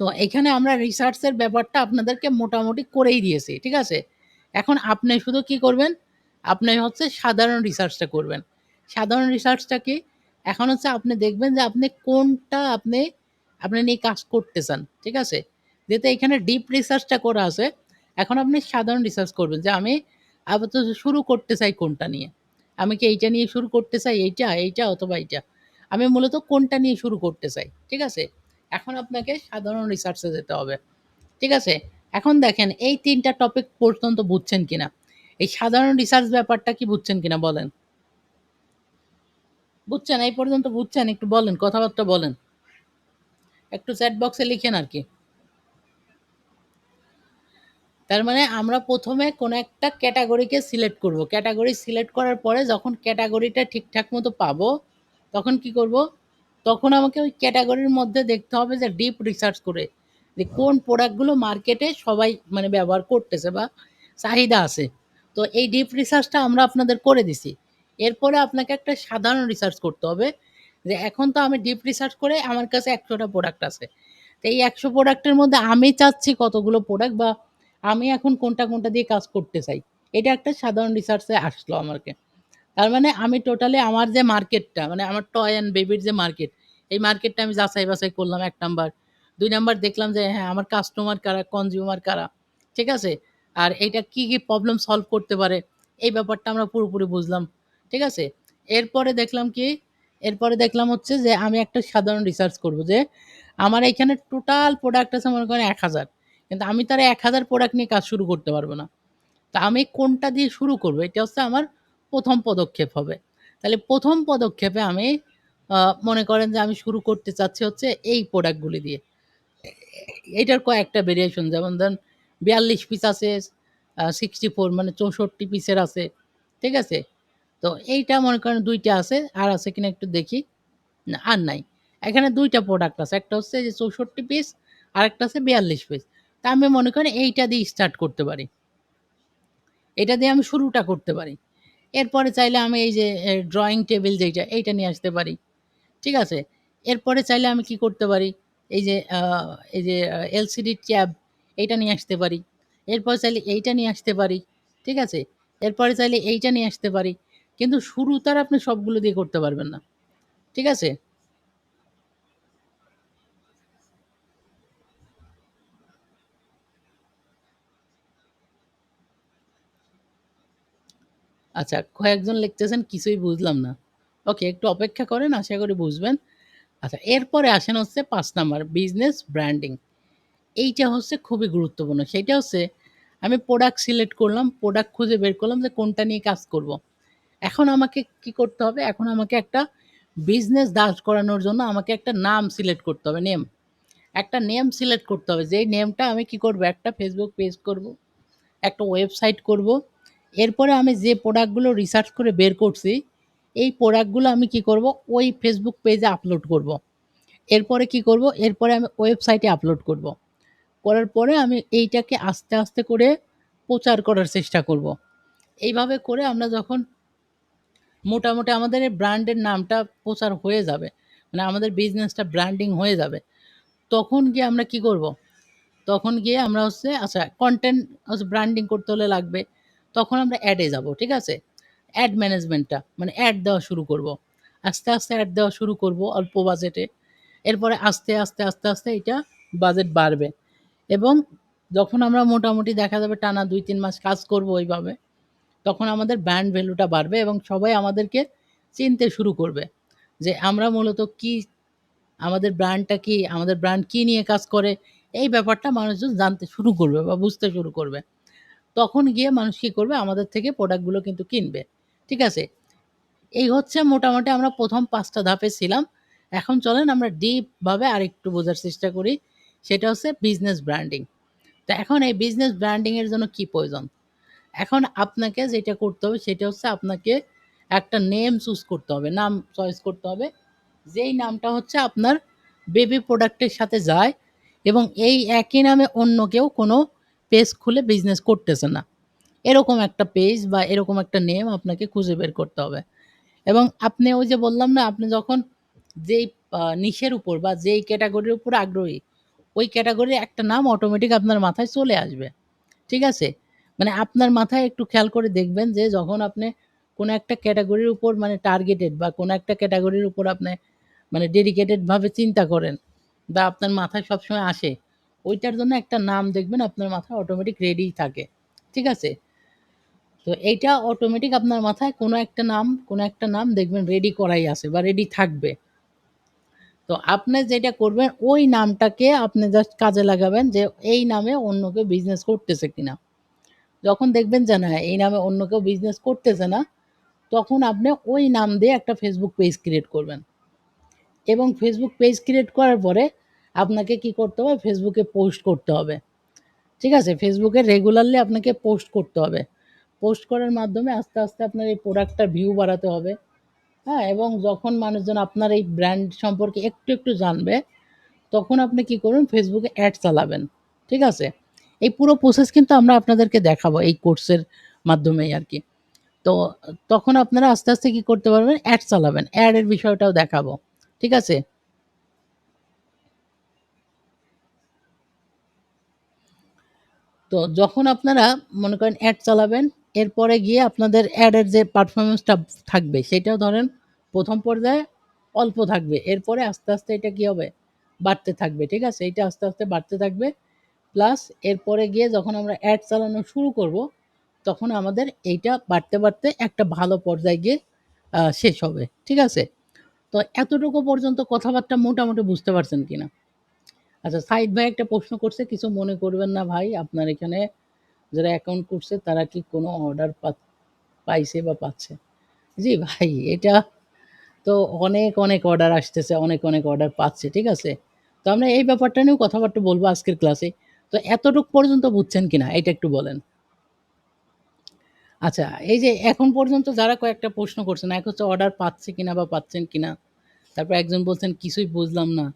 তো এখানে আমরা রিসার্চ এর ব্যাপারটা আপনাদেরকে মোটামুটি করেই দিয়েছি। ঠিক আছে? এখন আপনি শুধু কি করবেন? আপনি হচ্ছে সাধারণ রিসার্চটা করবেন। সাধারণ রিসার্চটা কি? এখন হচ্ছে আপনি দেখবেন যে আপনি কোনটা আপনি নিয়ে কাজ করতে চান। ঠিক আছে? যেহেতু এখানে ডিপ রিসার্চটা করা আছে, এখন আপনি সাধারণ রিসার্চ করবেন যে আমি আপাতত শুরু করতে চাই কোনটা নিয়ে। আমি কি এইটা নিয়ে শুরু করতে চাই এইটা অথবা এইটা। আমি মূলত কোনটা নিয়ে শুরু করতে চাই। ঠিক আছে? এখন আপনাকে সাধারণ রিসার্চে যেতে হবে। ঠিক আছে? এখন দেখেন এই ৩ টা টপিক পর্যন্ত বুঝছেন কিনা? এই সাধারণ রিসার্চ ব্যাপারটা কি বুঝছেন কিনা বলেন? বুঝছেন? এই পর্যন্ত বুঝছেন? একটু বলেন, কথাবার্তা বলেন। একটু চ্যাট বক্সে লিখেন আরকি। তার মানে আমরা ১ম এ কোনো একটা ক্যাটেগরিকে সিলেক্ট করব। ক্যাটেগরি সিলেক্ট করার পরে যখন ক্যাটেগরিটা ঠিকঠাক মতো পাবো, তখন কি করব? তখন আমাকে ওই ক্যাটেগরির মধ্যে দেখতে হবে যে ডিপ রিসার্চ করে যে কোন প্রোডাক্টগুলো মার্কেটে সবাই মানে ব্যবহার করতেছে বা চাহিদা আছে। তো এই ডিপ রিসার্চটা আমরা আপনাদের করে দিছি। এরপরে আপনাকে একটা সাধারণ রিসার্চ করতে হবে যে এখন তো আমি ডিপ রিসার্চ করে আমার কাছে ১০০ টা প্রোডাক্ট আছে। তো এই ১০০ প্রোডাক্টের মধ্যে আমি চাচ্ছি কতগুলো প্রোডাক্ট বা আমি এখন কোনটা, কোনটা দিয়ে কাজ করতে চাই। এটা একটা সাধারণ রিসার্চ এ আসলো আমাকে। তার মানে আমি টোটালি আমার যে মার্কেটটা মানে আমার টয় অ্যান্ড বেবির যে মার্কেট, এই মার্কেটটা আমি যাচাই-বাছাই করলাম ১ নাম্বার। ২ নাম্বার দেখলাম যে হ্যাঁ, আমার কাস্টমার কারা, কনজিউমার কারা। ঠিক আছে? আর এইটা কি, কি প্রবলেম সলভ করতে পারে, এই ব্যাপারটা আমরা পুরোপুরি বুঝলাম। ঠিক আছে? এরপরে দেখলাম কি? এরপরে দেখলাম হচ্ছে যে আমি একটা সাধারণ রিসার্চ করব যে আমার এইখানে টোটাল প্রোডাক্ট আছে মনে করেন ১,০০০। কিন্তু আমি তো আর ১,০০০ প্রোডাক্ট নিয়ে কাজ শুরু করতে পারব না। তা আমি কোনটা দিয়ে শুরু করব? এটা হচ্ছে আমার ১ম পদক্ষেপ হবে। তাহলে ১ম পদক্ষেপে আমি আ মনে করেন যে আমি শুরু করতে চাচ্ছি হচ্ছে এই প্রোডাক্টগুলি দিয়ে। এইটার কয়েকটা ভেরিয়েশন যেমন ধরেন ৪২ পিস আছে, 64 মানে ৬৪ পিসের আছে। ঠিক আছে? তো এইটা মনে করেন ২ টা আছে। আর আছে কিনা একটু দেখি। না আর নাই। এখানে ২ টা প্রোডাক্ট আছে। একটা হচ্ছে যে ৬৪ পিস, আরেকটা আছে ৪২ পিস। তা আমি মনে করেন এইটা দিয়ে স্টার্ট করতে পারি। এটা দিয়ে আমি শুরুটা করতে পারি। এরপরে চাইলে আমি এই যে ড্রয়িং টেবিল যেইটা, এইটা নিয়ে আসতে পারি। ঠিক আছে? এরপরে চাইলে আমি কি করতে পারি? এই যে এলসিডি ট্যাব এইটা নিয়ে আসতে পারি। এরপরে চাইলে এইটা নিয়ে আসতে পারি। ঠিক আছে? এরপরে চাইলে এইটা নিয়ে আসতে পারি। কিন্তু শুরু তো আর আপনি সবগুলো দিয়ে করতে পারবেন না। ঠিক আছে? আচ্ছা, কয়েকজন লিখতেছেন কিছুই বুঝলাম না। ওকে, একটু অপেক্ষা করেন, আশা করি বুঝবেন। আচ্ছা, এরপরে আসেন হচ্ছে ৫ নাম্বার বিজনেস ব্র্যান্ডিং। এইটা হচ্ছে খুবই গুরুত্বপূর্ণ। সেইটা হচ্ছে আমি প্রোডাক্ট সিলেক্ট করলাম, প্রোডাক্ট খুঁজে বের করলাম যে কোনটা নিয়ে কাজ করব। এখন আমাকে কি করতে হবে? এখন আমাকে একটা বিজনেস দাঁড় করানোর জন্য আমাকে একটা নাম সিলেক্ট করতে হবে, নেম। একটা নেম সিলেক্ট করতে হবে। যেই নেমটা আমি কি করব? একটা Facebook পেজ করব, একটা ওয়েবসাইট করব। এরপরে আমি যে প্রোডাক্টগুলো রিসার্চ করে বের করছি, এই প্রোডাক্টগুলো আমি কি করব? ওই Facebook পেজে আপলোড করব। এরপরে কি করব? এরপরে আমি ওয়েবসাইটে আপলোড করব। করার পরে আমি এইটাকে আস্তে, আস্তে করে প্রচার করার চেষ্টা করব। এইভাবে করে আমরা যখন মোটামুটি আমাদের এই ব্র্যান্ডের নামটা প্রচার হয়ে যাবে, মানে আমাদের বিজনেসটা ব্র্যান্ডিং হয়ে যাবে, তখন গিয়ে আমরা কি করব? তখন গিয়ে আমরা হচ্ছে আচ্ছা কনটেন্ট হচ্ছে ব্র্যান্ডিং করতে হলে লাগবে। তখন আমরা অ্যাডে যাব। ঠিক আছে? অ্যাড ম্যানেজমেন্টটা মানে অ্যাড দেওয়া শুরু করব। আস্তে, আস্তে অ্যাড দেওয়া শুরু করব অল্প বাজেটে। এরপরে আস্তে, আস্তে, আস্তে, আস্তে এটা বাজেট বাড়বে এবং যখন আমরা মোটামুটি দেখা যাবে টানা ২-৩ মাস কাজ করব ওইভাবে, তখন আমাদের ব্র্যান্ড ভ্যালুটা বাড়বে এবং সবাই আমাদেরকে চিনতে শুরু করবে। যে আমরা মূলত কি, আমাদের ব্র্যান্ডটা কি, আমাদের ব্র্যান্ড কি নিয়ে কাজ করে, এই ব্যাপারটা মানুষজন জানতে শুরু করবে বা বুঝতে শুরু করবে। তখন গিয়ে মানুষ কি করবে? আমাদের থেকে প্রোডাক্টগুলো কিন্তু কিনবে। ঠিক আছে? এই হচ্ছে মোটামুটি আমরা ১ম ৫ টা ধাপে ছিলাম। এখন চলেন আমরা ডিপ ভাবে আরেকটু বোঝার চেষ্টা করি। সেটা হচ্ছে বিজনেস ব্র্যান্ডিং। তো এখন এই বিজনেস ব্র্যান্ডিং এর জন্য কি প্রয়োজন? এখন আপনাকে যেটা করতে হবে সেটা হচ্ছে আপনাকে একটা নেম চুজ করতে হবে, নাম চয়েস করতে হবে। যেই নামটা হচ্ছে আপনার বেবি প্রোডাক্টের সাথে যায় এবং এই একই নামে অন্য কেউ কোনো পেজ খুলে বিজনেস করতেছে না। এরকম একটা পেজ বা এরকম একটা নেম আপনাকে খুঁজে বের করতে হবে। এবং আপনি ওই যে বললাম না, আপনি যখন যেই নিশের উপর বা যেই ক্যাটেগরির উপর আগ্রহী, ওই ক্যাটেগরির একটা নাম অটোমেটিক আপনার মাথায় চলে আসবে। ঠিক আছে? মানে আপনার মাথায় একটু খেয়াল করে দেখবেন যে যখন আপনি কোনো একটা ক্যাটেগরির উপর মানে টার্গেটেড বা কোনো একটা ক্যাটেগরির উপর আপনি মানে ডেডিকেটেড ভাবে চিন্তা করেন বা আপনার মাথায় সবসময় আসে, ওইটার জন্য একটা নাম দেখবেন আপনার মাথায় অটোমেটিক রেডিই থাকে। ঠিক আছে? তো এইটা অটোমেটিক আপনার মাথায় কোনো একটা নাম দেখবেন রেডি করাই আছে বা রেডি থাকবে। তো আপনি যেটা করবেন ওই নামটাকে আপনি জাস্ট কাজে লাগাবেন যে এই নামে অন্য কেউ বিজনেস করতেছে কিনা। যখন দেখবেন যে না এই নামে অন্য কেউ বিজনেস করতেছে না, তখন আপনি ওই নাম দিয়ে একটা ফেসবুক পেজ ক্রিয়েট করবেন। এবং ফেসবুক পেজ ক্রিয়েট করার পরে আপনাকে কি করতে হবে? ফেসবুকে পোস্ট করতে হবে। ঠিক আছে? ফেসবুকে রেগুলারলি আপনাকে পোস্ট করতে হবে। পোস্ট করার মাধ্যমে আস্তে, আস্তে আপনার এই প্রোডাক্টটার ভিউ বাড়াতে হবে। হ্যাঁ? এবং যখন মানুষজন আপনার এই ব্র্যান্ড সম্পর্কে একটু, একটু জানবে, তখন আপনি কি করবেন? ফেসবুকে অ্যাড চালাবেন। ঠিক আছে? এই পুরো প্রসেস কিন্তু আমরা আপনাদেরকে দেখাবো এই কোর্সের মাধ্যমেই আরকি। তো তখন আপনারা আস্তে, আস্তে কি করতে পারবেন? অ্যাড চালাবেন। অ্যাড এর বিষয়টাও দেখাবো। ঠিক আছে? তো যখন আপনারা মনে করেন অ্যাড চালাবেন, এরপরে গিয়ে আপনাদের অ্যাডের যে পারফরম্যান্সটা থাকবে সেটাও ধরেন ১ম পর্যায়ে অল্প থাকবে। এরপরে আস্তে, আস্তে এটা কি হবে? বাড়তে থাকবে। ঠিক আছে? এটা আস্তে, আস্তে বাড়তে থাকবে। প্লাস এরপরে গিয়ে যখন আমরা অ্যাড চালানো শুরু করব, তখন আমাদের এইটা বাড়তে, বাড়তে একটা ভালো পর্যায়ে গিয়ে শেষ হবে। ঠিক আছে? তো এতটুকু পর্যন্ত কথাবার্তা মোটামুটি বুঝতে পারছেন কিনা? আচ্ছা, সাইদ ভাই একটা প্রশ্ন করছে, কিছু মনে করবেন না ভাই। আপনার এখানে যারা অ্যাকাউন্ট করছে তারা কি কোনো অর্ডার পাইছে বা পাচ্ছে? জি ভাই, এটা তো অনেক, অনেক অর্ডার আসতেছে, অনেক, অনেক অর্ডার পাচ্ছে। ঠিক আছে? তো আমরা এই ব্যাপারটা নিয়েও কথাবার্তা বলব আজকের ক্লাসে। তো এতটুক পর্যন্ত বুঝছেন কিনা এটা একটু বলেন। আচ্ছা, এই যে এখন পর্যন্ত যারা কয়েকটা প্রশ্ন করছেন, এক হচ্ছে অর্ডার পাচ্ছে কিনা বা পাচ্ছেন কিনা। তারপর একজন বলছেন কিছুই বুঝলাম না।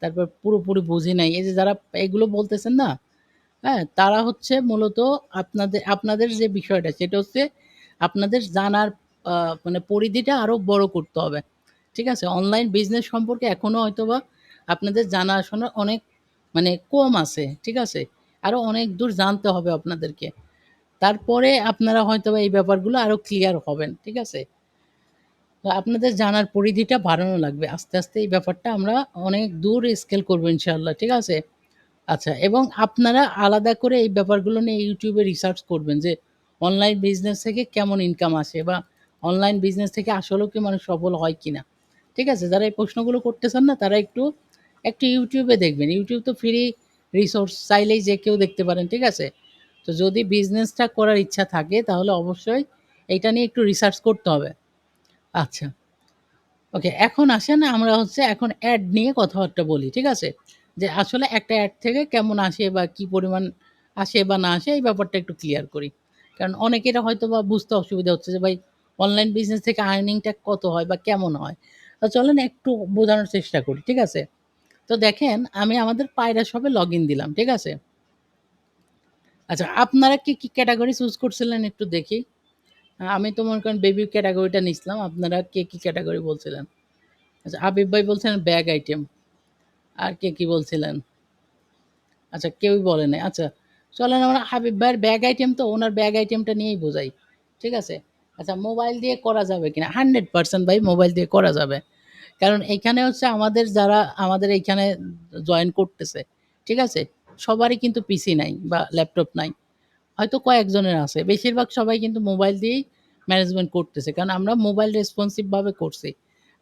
তারপর পুরোপুরি বুঝি নাই। এই যে যারা এগুলো বলতেছেন না, হ্যাঁ? তারা হচ্ছে মূলত আপনাদের যে বিষয়টা সেটা হচ্ছে আপনাদের জানার আ মানে পরিধিটা আরো বড় করতে হবে। ঠিক আছে? অনলাইন বিজনেস সম্পর্কে এখনো হয়তোবা আপনাদের জানাশোনা অনেক মানে কম আছে। ঠিক আছে? আরো অনেক দূর জানতে হবে আপনাদেরকে। তারপরে আপনারা হয়তোবা এই ব্যাপারগুলো আরো ক্লিয়ার হবেন। ঠিক আছে? তো আপনাদের জানার পরিধিটা বাড়ানো লাগবে। আস্তে, আস্তে এই ব্যাপারটা আমরা অনেক দূর স্কেল করব ইনশাআল্লাহ। ঠিক আছে? আচ্ছা, এবং আপনারা আলাদা করে এই ব্যাপারগুলো নিয়ে YouTube এ রিসার্চ করবেন যে অনলাইন বিজনেস থেকে কেমন ইনকাম আসে বা অনলাইন বিজনেস থেকে আসলেও কি মানুষ সফল হয় কিনা? ঠিক আছে? যারা এই প্রশ্নগুলো করতেছেন না তারা একটু YouTube এ দেখবেন। YouTube তো ফ্রি রিসোর্স, চাইলেই যে কেউ দেখতে পারেন। ঠিক আছে? তো যদি বিজনেসটা করার ইচ্ছা থাকে তাহলে অবশ্যই এইটা নিয়ে একটু রিসার্চ করতে হবে। আচ্ছা। ওকে, এখন আসেন আমরা হচ্ছে এখন অ্যাড নিয়ে কথাবার্তা বলি। ঠিক আছে? যে আসলে একটা অ্যাড থেকে কেমন আসে বা কি পরিমাণ আসে বা না আসে এই ব্যাপারটা একটু ক্লিয়ার করি। কারণ অনেকের হয়তোবা বুঝতে অসুবিধা হচ্ছে যে ভাই অনলাইন বিজনেস থেকে আর্নিং টা কত হয় বা কেমন হয়? তো চলেন একটু বোঝানোর চেষ্টা করি। ঠিক আছে? তো দেখেন আমি আমাদের পায়রা শপে লগইন দিলাম। ঠিক আছে? আচ্ছা, আপনারা কি, কি ক্যাটেগরি চুজ করছিলেন একটু দেখি? আমি তো মনে করেন বেবি ক্যাটেগরিটা নিছিলাম। আপনারা কে কি ক্যাটেগরি বলছিলেন? আচ্ছা, আবিব ভাই বলছেন ব্যাগ আইটেম। আর কে কি বলছিলেন? আচ্ছা, কেউই বলে নাই। আচ্ছা, চলেন আমরা হাবিব ভাইয়ের ব্যাগ আইটেম তো ওনার ব্যাগ আইটেমটা নিয়েই বোঝাই। ঠিক আছে? আচ্ছা, মোবাইল দিয়ে করা যাবে কিনা? 100% ভাই মোবাইল দিয়ে করা যাবে। কারণ এইখানে হচ্ছে আমাদের যারা আমাদের এইখানে জয়েন করতেছে। ঠিক আছে? সবারই কিন্তু পিসি নাই বা ল্যাপটপ নাই। হয়তো কয়েকজনের আছে। বেশিরভাগ সবাই কিন্তু মোবাইল দিয়েই ম্যানেজমেন্ট করতেছে। কারণ আমরা মোবাইল রেসপন্সিভ ভাবে করছি।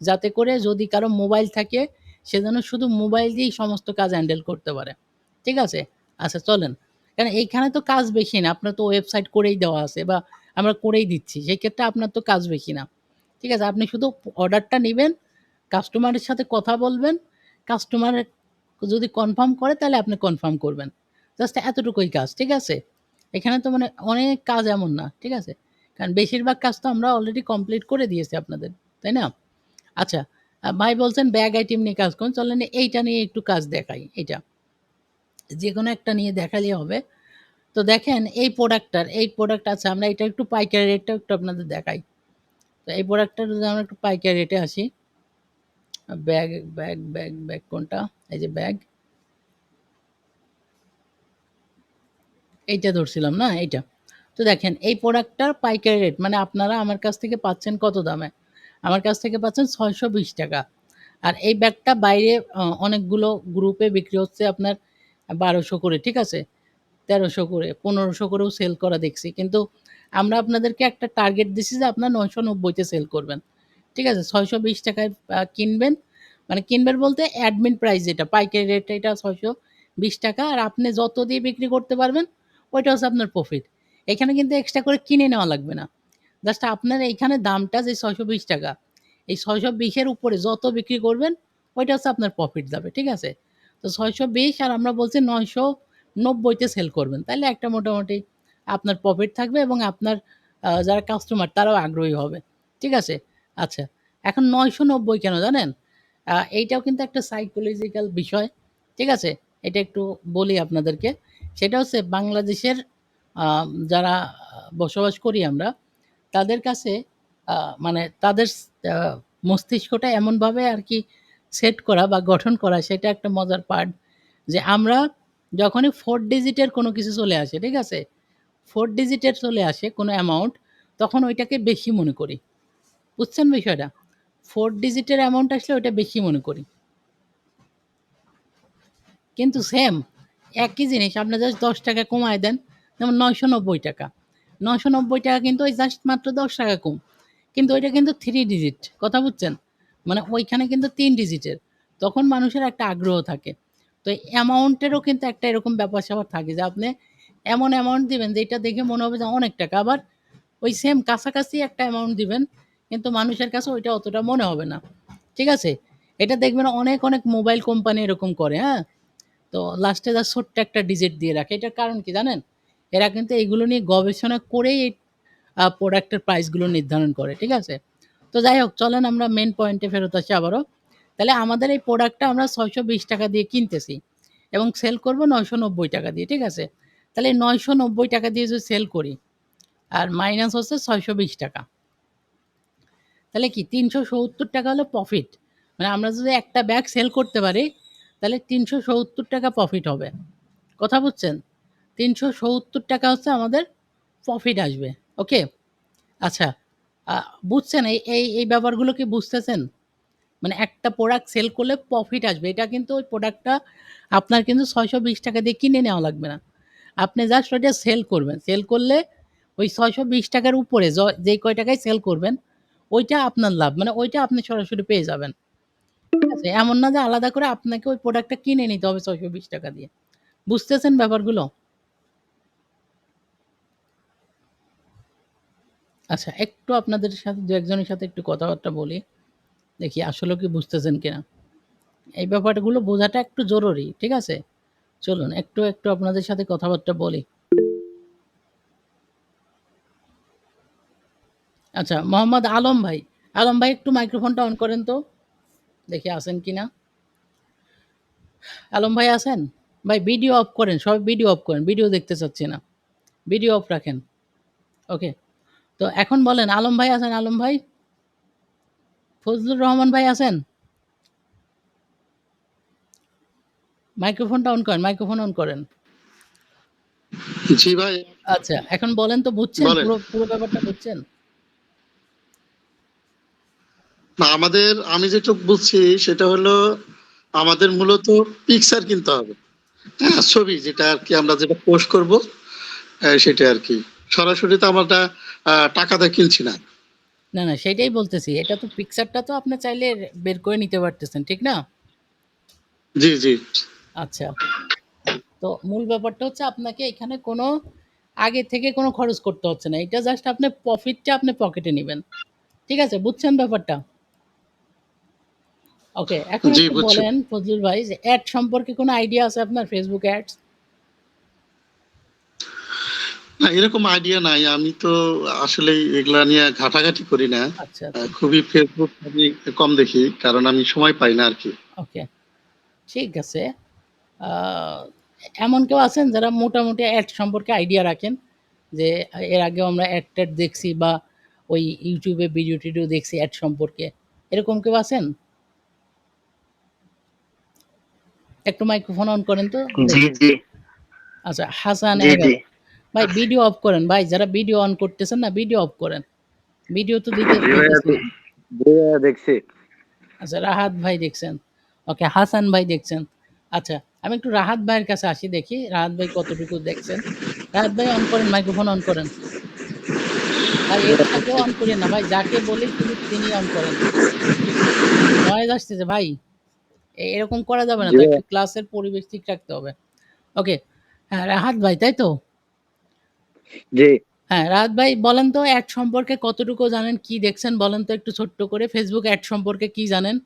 যাতে করে যদি কারো মোবাইল থাকে, সে যেন শুধু মোবাইল দিয়েই সমস্ত কাজ হ্যান্ডেল করতে পারে। ঠিক আছে? আচ্ছা চলেন। কারণ এইখানে তো কাজ বেশি না। আপনার তো ওয়েবসাইট করেই দেওয়া আছে বা আমরা করেই দিচ্ছি। সেক্ষেত্রে আপনার তো কাজ বেশি না। ঠিক আছে? আপনি শুধু অর্ডারটা নিবেন, কাস্টমারের সাথে কথা বলবেন। কাস্টমার যদি কনফার্ম করে তাহলে আপনি কনফার্ম করবেন। জাস্ট এতটুকুই কাজ। ঠিক আছে? এখানে তো মানে অনেক কাজ এমন না। ঠিক আছে? কারণ বেশিরভাগ কাজ তো আমরা অলরেডি কমপ্লিট করে দিয়েছি আপনাদের। তাই না? আচ্ছা, ভাই বলছেন ব্যাগ আইটেম নিয়ে কাজ করুন। চলেন এইটা নিয়ে একটু কাজ দেখাই। এইটা। যেকোনো একটা নিয়ে দেখালেই হবে। তো দেখেন এই প্রোডাক্ট আছে, আমরা এটা একটু পাইকারি রেটটা একটু আপনাদের দেখাই। তো এই প্রোডাক্টটা যদি আমরা একটু পাইকারি রেটে আসি। ব্যাগ কোনটা? এই যে ব্যাগ। এইটা ধরছিলাম না? এইটা। তো দেখেন এই প্রোডাক্টটার পাইকারি রেট মানে আপনারা আমার কাছ থেকে পাচ্ছেন কত দামে? আমার কাছ থেকে পাচ্ছেন ৳৬২০। আর এই ব্যাগটা বাইরে অনেকগুলো গ্রুপে বিক্রি হচ্ছে আপনার ১২০০ করে, ঠিক আছে? ১৩০০ করে, ১৫০০ করেও সেল করা দেখছি। কিন্তু আমরা আপনাদেরকে একটা টার্গেট দিছি যে আপনার ৯৯০ তে সেল করবেন। ঠিক আছে? ৳৬২০ কিনবেন। মানে কিনবেন বলতে অ্যাডমিন প্রাইস যেটা, পাইকারি রেট এটা ৳৬২০ আর আপনি যত দিয়ে বিক্রি করতে পারবেন, ওইটা হচ্ছে আপনার প্রফিট। এখানে কিন্তু এক্সট্রা করে কিনে নেওয়া লাগবে না। জাস্ট আপনার এইখানে দামটা যে ৳৬২০ এই ৬২০ এর উপরে যত বিক্রি করবেন, ওইটা হচ্ছে আপনার প্রফিট যাবে। ঠিক আছে? তো ৬২০ আর আমরা বলছি ৯৯০ তে সেল করবেন। তাইলে একটা মোটামুটি আপনার প্রফিট থাকবে এবং আপনার যারা কাস্টমার তারাও আগ্রহী হবে। ঠিক আছে? আচ্ছা। এখন ৯৯০ কেন জানেন? এইটাও কিন্তু একটা সাইকোলজিক্যাল বিষয়। ঠিক আছে? এটা একটু বলি আপনাদেরকে। সেটা হচ্ছে বাংলাদেশের যারা বসবাস করি আমরা, তাদের কাছে মানে তাদের আ মস্তিষ্কটা এমনভাবে আরকি সেট করা বা গঠন করা সেটা একটা মজার পার্ট। যে আমরা যখনই 4 ডিজিটের কোনো কিছু চলে আসে, ঠিক আছে? 4 ডিজিটের চলে আসে কোনো অ্যামাউন্ট, তখন ওইটাকে বেশি মনে করি। বুঝছেন বিষয়টা? 4 ডিজিটের অ্যামাউন্ট আসলে ওইটা বেশি মনে করি। কিন্তু সেম একই জিনিস আপনি জাস্ট ৳১০ কমায় দেন, যেমন ৳৯৯০। ৳৯৯০ কিন্তু ওই জাস্ট মাত্র ৳১০ কম। কিন্তু ওইটা কিন্তু 3 ডিজিট। কথা বুঝছেন? মানে ওইখানে কিন্তু ৩ ডিজিটের। তখন মানুষের একটা আগ্রহ থাকে। তো অ্যামাউন্টেরও কিন্তু একটা এরকম ব্যাপার-স্যাপার থাকে যে আপনি এমন অ্যামাউন্ট দিবেন যে এটা দেখে মনে হবে যে অনেক টাকা। আবার ওই সেম কাছাকাছি একটা অ্যামাউন্ট দিবেন, কিন্তু মানুষের কাছে ওইটা অতটা মনে হবে না। ঠিক আছে? এটা দেখবেন অনেক মোবাইল কোম্পানি এরকম করে, হ্যাঁ? তো লাস্টে জাস্ট ছোট্ট একটা ডিজিট দিয়ে রাখে। এটার কারণ কি জানেন? এরা কিন্তু এগুলো নিয়ে গবেষণা করেই এই প্রোডাক্টের প্রাইসগুলো নির্ধারণ করে। ঠিক আছে? তো যাই হোক চলেন আমরা মেইন পয়েন্টে ফেরত আসি আবারও। তাহলে আমাদের এই প্রোডাক্টটা আমরা ৳৬২০ দিয়ে কিনতেছি এবং সেল করব ৳৯৯০ দিয়ে। ঠিক আছে? তাহলে ৳৯৯০ দিয়ে যদি সেল করি আর মাইনাস হচ্ছে ৳৬২০, তাহলে কি ৳৩৭০ হলো প্রফিট। মানে আমরা যদি একটা ব্যাগ সেল করতে পারি তাহলে ৳৩৭০ প্রফিট হবে। কথা বুঝছেন? ৳৩৭০ হচ্ছে আমাদের প্রফিট আসবে। ওকে? আচ্ছা, আ বুঝছেন এই ব্যাপারগুলো কি বুঝতেছেন? মানে একটা প্রোডাক্ট সেল করলে প্রফিট আসবে। এটা কিন্তু ওই প্রোডাক্টটা আপনার কিন্তু ৳৬২০ দিয়ে কিনে নেওয়া লাগবে না। আপনি জাস্ট ওইটা সেল করবেন। সেল করলে ওই ৳৬২০ র উপরে যেই কয় টাকায় সেল করবেন, ওইটা আপনার লাভ। মানে ওইটা আপনি সরাসরি পেয়ে যাবেন। ঠিক আছে? এমন না যে আলাদা করে আপনাকে ওই প্রোডাক্টটা কিনে নিতে হবে ৳৬২০ দিয়ে। বুঝতেছেন ব্যাপারগুলো? আচ্ছা, একটু আপনাদের সাথে ২-১ জনের সাথে একটু কথাবার্তা বলি। দেখি আসলেও কি বুঝতেছেন কিনা? এই ব্যাপারগুলো বোঝাটা একটু জরুরি। ঠিক আছে? চলুন একটু আপনাদের সাথে কথাবার্তা বলি। আচ্ছা, মোহাম্মদ আলম ভাই। আলম ভাই একটু মাইক্রোফোনটা অন করেন তো। দেখি আছেন কিনা? আলম ভাই আছেন? ভাই ভিডিও অফ করেন। সবাই ভিডিও অফ করেন। ভিডিও দেখতে চাচ্ছি না। ভিডিও অফ রাখেন। ওকে। তো এখন বলেন আলম ভাই আছেন আলম ভাই? ফজলুর রহমান ভাই আছেন? মাইক্রোফোনটা অন করেন, মাইক্রোফোন অন করেন। জি ভাই। আচ্ছা, এখন বলেন তো বুঝছেন? বলেন। পুরো ব্যাপারটা বুঝছেন? না, আমি যেটুকু বুঝছি সেটা হলো আমাদের মূলত পিকচার কিনতে হবে। হ্যাঁ, ছবি যেটা আরকি আমরা যেটা পোস্ট করব সেটা আরকি। সরাসরি তো আমরা টাকা দিয়ে কিনছি না। না, না সেটাই বলতেছি। এটা তো পিকচারটা তো আপনি চাইলে বের করে নিতে পারতেছেন, ঠিক না? জি, জি। আচ্ছা। তো মূল ব্যাপারটা হচ্ছে আপনাকে এখানে কোনো আগে থেকে কোনো খরচ করতে হচ্ছে না। এটা জাস্ট আপনি প্রফিটটা আপনি পকেটে নিবেন। ঠিক আছে? বুঝছেন ব্যাপারটা? ওকে। এখন জি, একটু বুঝছি। বলেন ফজলুল ভাই যে অ্যাড সম্পর্কে কোনো আইডিয়া আছে আপনার Facebook অ্যাডস? না, এরকম আইডিয়া নাই। আমি তো আসলেই এগুলা নিয়ে ঘাটাঘাটি করি না। আচ্ছা, আচ্ছা। খুবই ফেসবুক আমি কম দেখি। কারণ আমি সময় পাই না আরকি। ওকে। ঠিক আছে। আ এমন কেউ আছেন যারা মোটামুটি অ্যাড সম্পর্কে আইডিয়া রাখেন? যে এর আগেও আমরা অ্যাড-ট্যাড দেখছি বা ওই YouTube এ ভিডিও-টিডিও দেখছি অ্যাড সম্পর্কে। এরকম কেউ আছেন? একটু মাইক্রোফোন অন করেন তো জি, দেখি। জি, আচ্ছা, হাসান জি, জি। এগারো। ভাই আচ্ছা। ভিডিও অফ করেন ভাই। যারা ভিডিও অন করতেছেন না, ভিডিও অফ করেন। ভিডিও তো জি ভাইয়া, দিতেছি না। জি ভাইয়া দেখছি। আচ্ছা, রাহাত ভাই দেখছেন। ওকে, হাসান ভাই দেখছেন। আচ্ছা, আমি একটু রাহাত ভাইয়ের কাছে আসি দেখি, রাহাত ভাই কতটুকু দেখছেন। রাহাত ভাই অন করেন, মাইক্রোফোন অন করেন। ভাই এক্সট্রা কেউ অন করিয়েন না ভাই। যাকে বলি শুধু তিনিই অন করেন। নয়েজ আসতেছে ভাই। এরকম করা যাবে না জি তো। ভাইয়া। একটু ক্লাসের পরিবেশ ঠিক রাখতে হবে। ওকে। হ্যাঁ, রাহাত ভাই তাই তো? জি হ্যাঁ, রাহাত ভাই বলেন তো অ্যাড সম্পর্কে কতটুকু জানেন? কি দেখছেন বলেন তো একটু ছোট্ট করে। Facebook অ্যাড সম্পর্কে কি জানেন?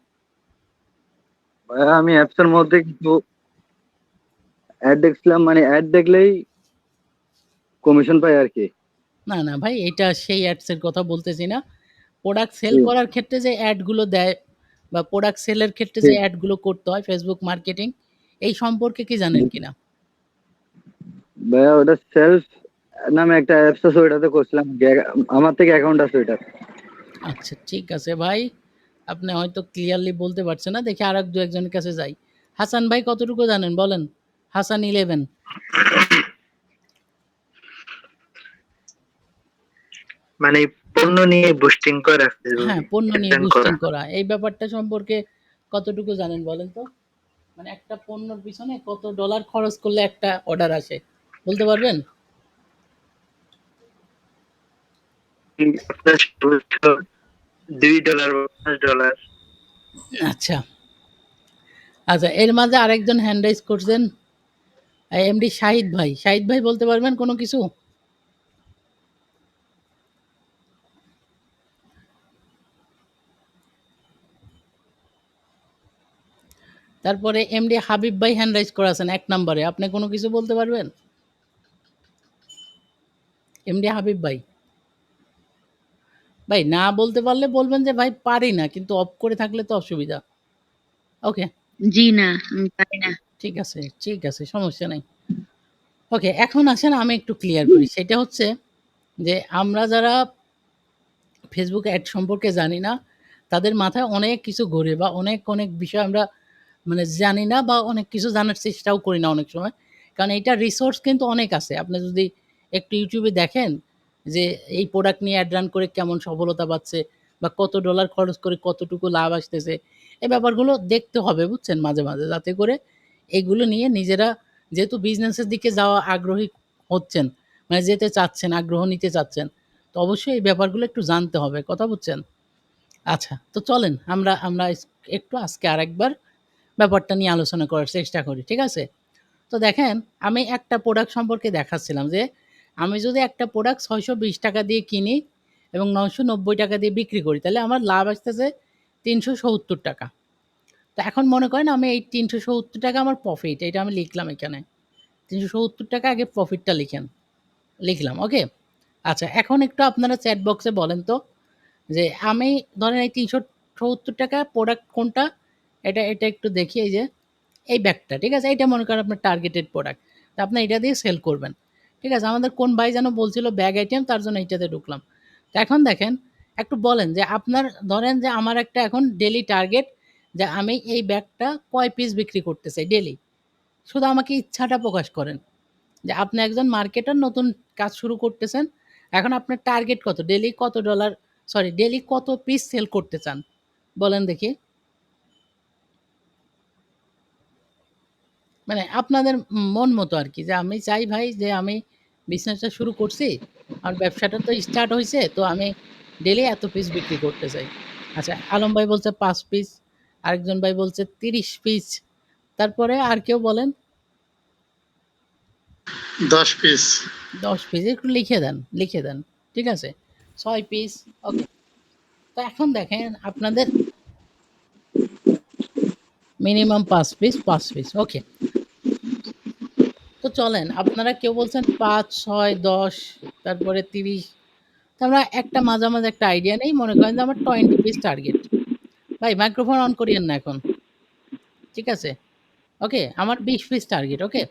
ভাইয়া, আমি অ্যাপস এর মধ্যে কিছু অ্যাড দেখছিলাম, মানে অ্যাড দেখলেই কমিশন পাই আর কি। না, না ভাই এটা সেই অ্যাডস এর কথা বলতেছি না। প্রোডাক্ট সেল জি, করার ক্ষেত্রে যে অ্যাড গুলো দেয় বা প্রোডাক্ট সেলের ক্ষেত্রে জি, যে অ্যাড গুলো করতে হয় Facebook মার্কেটিং এই সম্পর্কে কি জি। জানেন কিনা? ভাইয়া, ওটা সেলস নামে একটা অ্যাপস আছে, ওইটাতে করছিলাম। আমার থেকে অ্যাকাউন্ট আছে ওইটা। আচ্ছা ঠিক আছে ভাই। আপনি হয়তো ক্লিয়ারলি বলতে পারছেন না। দেখি আরেক ২-১ জনের কাছে যাই। হাসান ভাই কতটুকু জানেন বলেন? হাসান 11। মানে পণ্য নিয়ে বুস্টিং করা, হ্যাঁ, ফেসবুকে পণ্য নিয়ে এড বুস্টিং করা। করা। এই ব্যাপারটা সম্পর্কে কতটুকু জানেন বলেন তো? মানে একটা পণ্যর পিছনে কত ডলার খরচ করলে একটা অর্ডার আসে? বলতে পারবেন? আপনার সর্বোচ্চ $2 বা $5। আচ্ছা। আচ্ছা, এর মাঝে আরেকজন হ্যান্ড রাইজ করছেন। এমডি শাহিদ ভাই। শাহিদ ভাই বলতে পারবেন কোনো কিছু? তারপরে এমডি হাবিব ভাই হ্যান্ড রাইজ করা আছেন ১ নাম্বারে। আপনি কোনো কিছু বলতে পারবেন? এমডি হাবিব ভাই। ভাই না বলতে পারলে বলবেন যে ভাই পারি না। কিন্তু অফ করে থাকলে তো অসুবিধা। ওকে, জি না, আমি পারি না। ঠিক আছে, ঠিক আছে সমস্যা নাই। ওকে, এখন আসেন আমি একটু ক্লিয়ার করি। সেটা হচ্ছে যে আমরা যারা Facebook অ্যাড সম্পর্কে জানি না, তাদের মাথায় অনেক কিছু ঘোরে বা অনেক বিষয় আমরা মানে জানি না বা অনেক কিছু জানার চেষ্টাও করি না অনেক সময়। কারণ এইটার রিসোর্স কিন্তু অনেক আছে। আপনি যদি একটু YouTube এ দেখেন যে এই প্রোডাক্ট নিয়ে অ্যাড রান করে কেমন সফলতা পাচ্ছে বা কত ডলার খরচ করে কতটুকু লাভ আসতেছে। এই ব্যাপারগুলো দেখতে হবে বুঝছেন মাঝে মাঝে। যাতে করে এগুলো নিয়ে নিজেরা যেহেতু বিজনেসের দিকে যাওয়া আগ্রহী হচ্ছেন, মানে যেতে চাচ্ছেন, আগ্রহ নিতে চাচ্ছেন, তো অবশ্যই এই ব্যাপারগুলো একটু জানতে হবে। কথা বুঝছেন? আচ্ছা, তো চলেন আমরা আমরা একটু আজকে আরেকবার ব্যাপারটা নিয়ে আলোচনা করার চেষ্টা করি। ঠিক আছে? তো দেখেন আমি একটা প্রোডাক্ট সম্পর্কে দেখাচ্ছিলাম যে আমি যদি একটা প্রোডাক্ট ৳৬২০ দিয়ে কিনি এবং ৳৯৯০ দিয়ে বিক্রি করি তাহলে আমার লাভ আসতেছে ৳৩৭০। তো এখন মনে করেন আমি এই ৳৩৭০ আমার প্রফিট এটা আমি লিখলাম এখানে। ৳৩৭০ আগে প্রফিটটা লিখেন। লিখলাম, ওকে? আচ্ছা এখন একটু আপনারা চ্যাট বক্সে বলেন তো যে আমি ধরেন এই ৳৩৭০ প্রোডাক্ট কোনটা? এটা একটু দেখি এই যে এই ব্যাগটা, ঠিক আছে? এইটা মনে করেন আপনার টার্গেটেড প্রোডাক্ট। তো আপনি এটা দিয়ে সেল করবেন। ঠিক আছে? আমাদের কোন ভাই যেন বলছিল ব্যাগ আইটেম তার জন্য এইটাতে ঢুকলাম। তো এখন দেখেন একটু বলেন যে আপনার ধরেন যে আমার একটা এখন ডেইলি টার্গেট যে আমি এই ব্যাগটা কয় পিস বিক্রি করতে চাই ডেইলি। শুধু আমাকে ইচ্ছাটা প্রকাশ করেন। যে আপনি একজন মার্কেটার নতুন কাজ শুরু করতেছেন। এখন আপনার টার্গেট কত? ডেইলি কত ডলার সরি ডেইলি কত পিস সেল করতে চান? বলেন দেখি। মানে আপনাদের মন মতো আরকি, যে আমি চাই ভাই যে আমি বিজনেসটা শুরু করছি। আমার ব্যবসাটা তো স্টার্ট হইছে। তো আমি ডেইলি এত পিস বিক্রি করতে চাই। আচ্ছা, আলম ভাই বলছে ৫ পিস, আরেকজন ভাই বলছে ৩০ পিস। তারপরে আর কেউ বলেন 10 পিস। ১০ পিস। একটু লিখে দেন, লিখে দেন। ঠিক আছে? ৬ পিস। ওকে। তো এখন দেখেন আপনাদের মিনিমাম ৫ পিস, ৫ পিস। ওকে। তো চলেন, আপনারা কেউ বলছেন ৫, ৬, ১০, তারপরে ৩০। তো আমরা একটা মাঝামাঝি একটা আইডিয়া নেই। মনে করেন যে আমার 20 পিস টার্গেট। ভাই মাইক্রোফোন অন করিয়েন না এখন। ঠিক আছে? ওকে? আমার ২০ পিস টার্গেট। ওকে?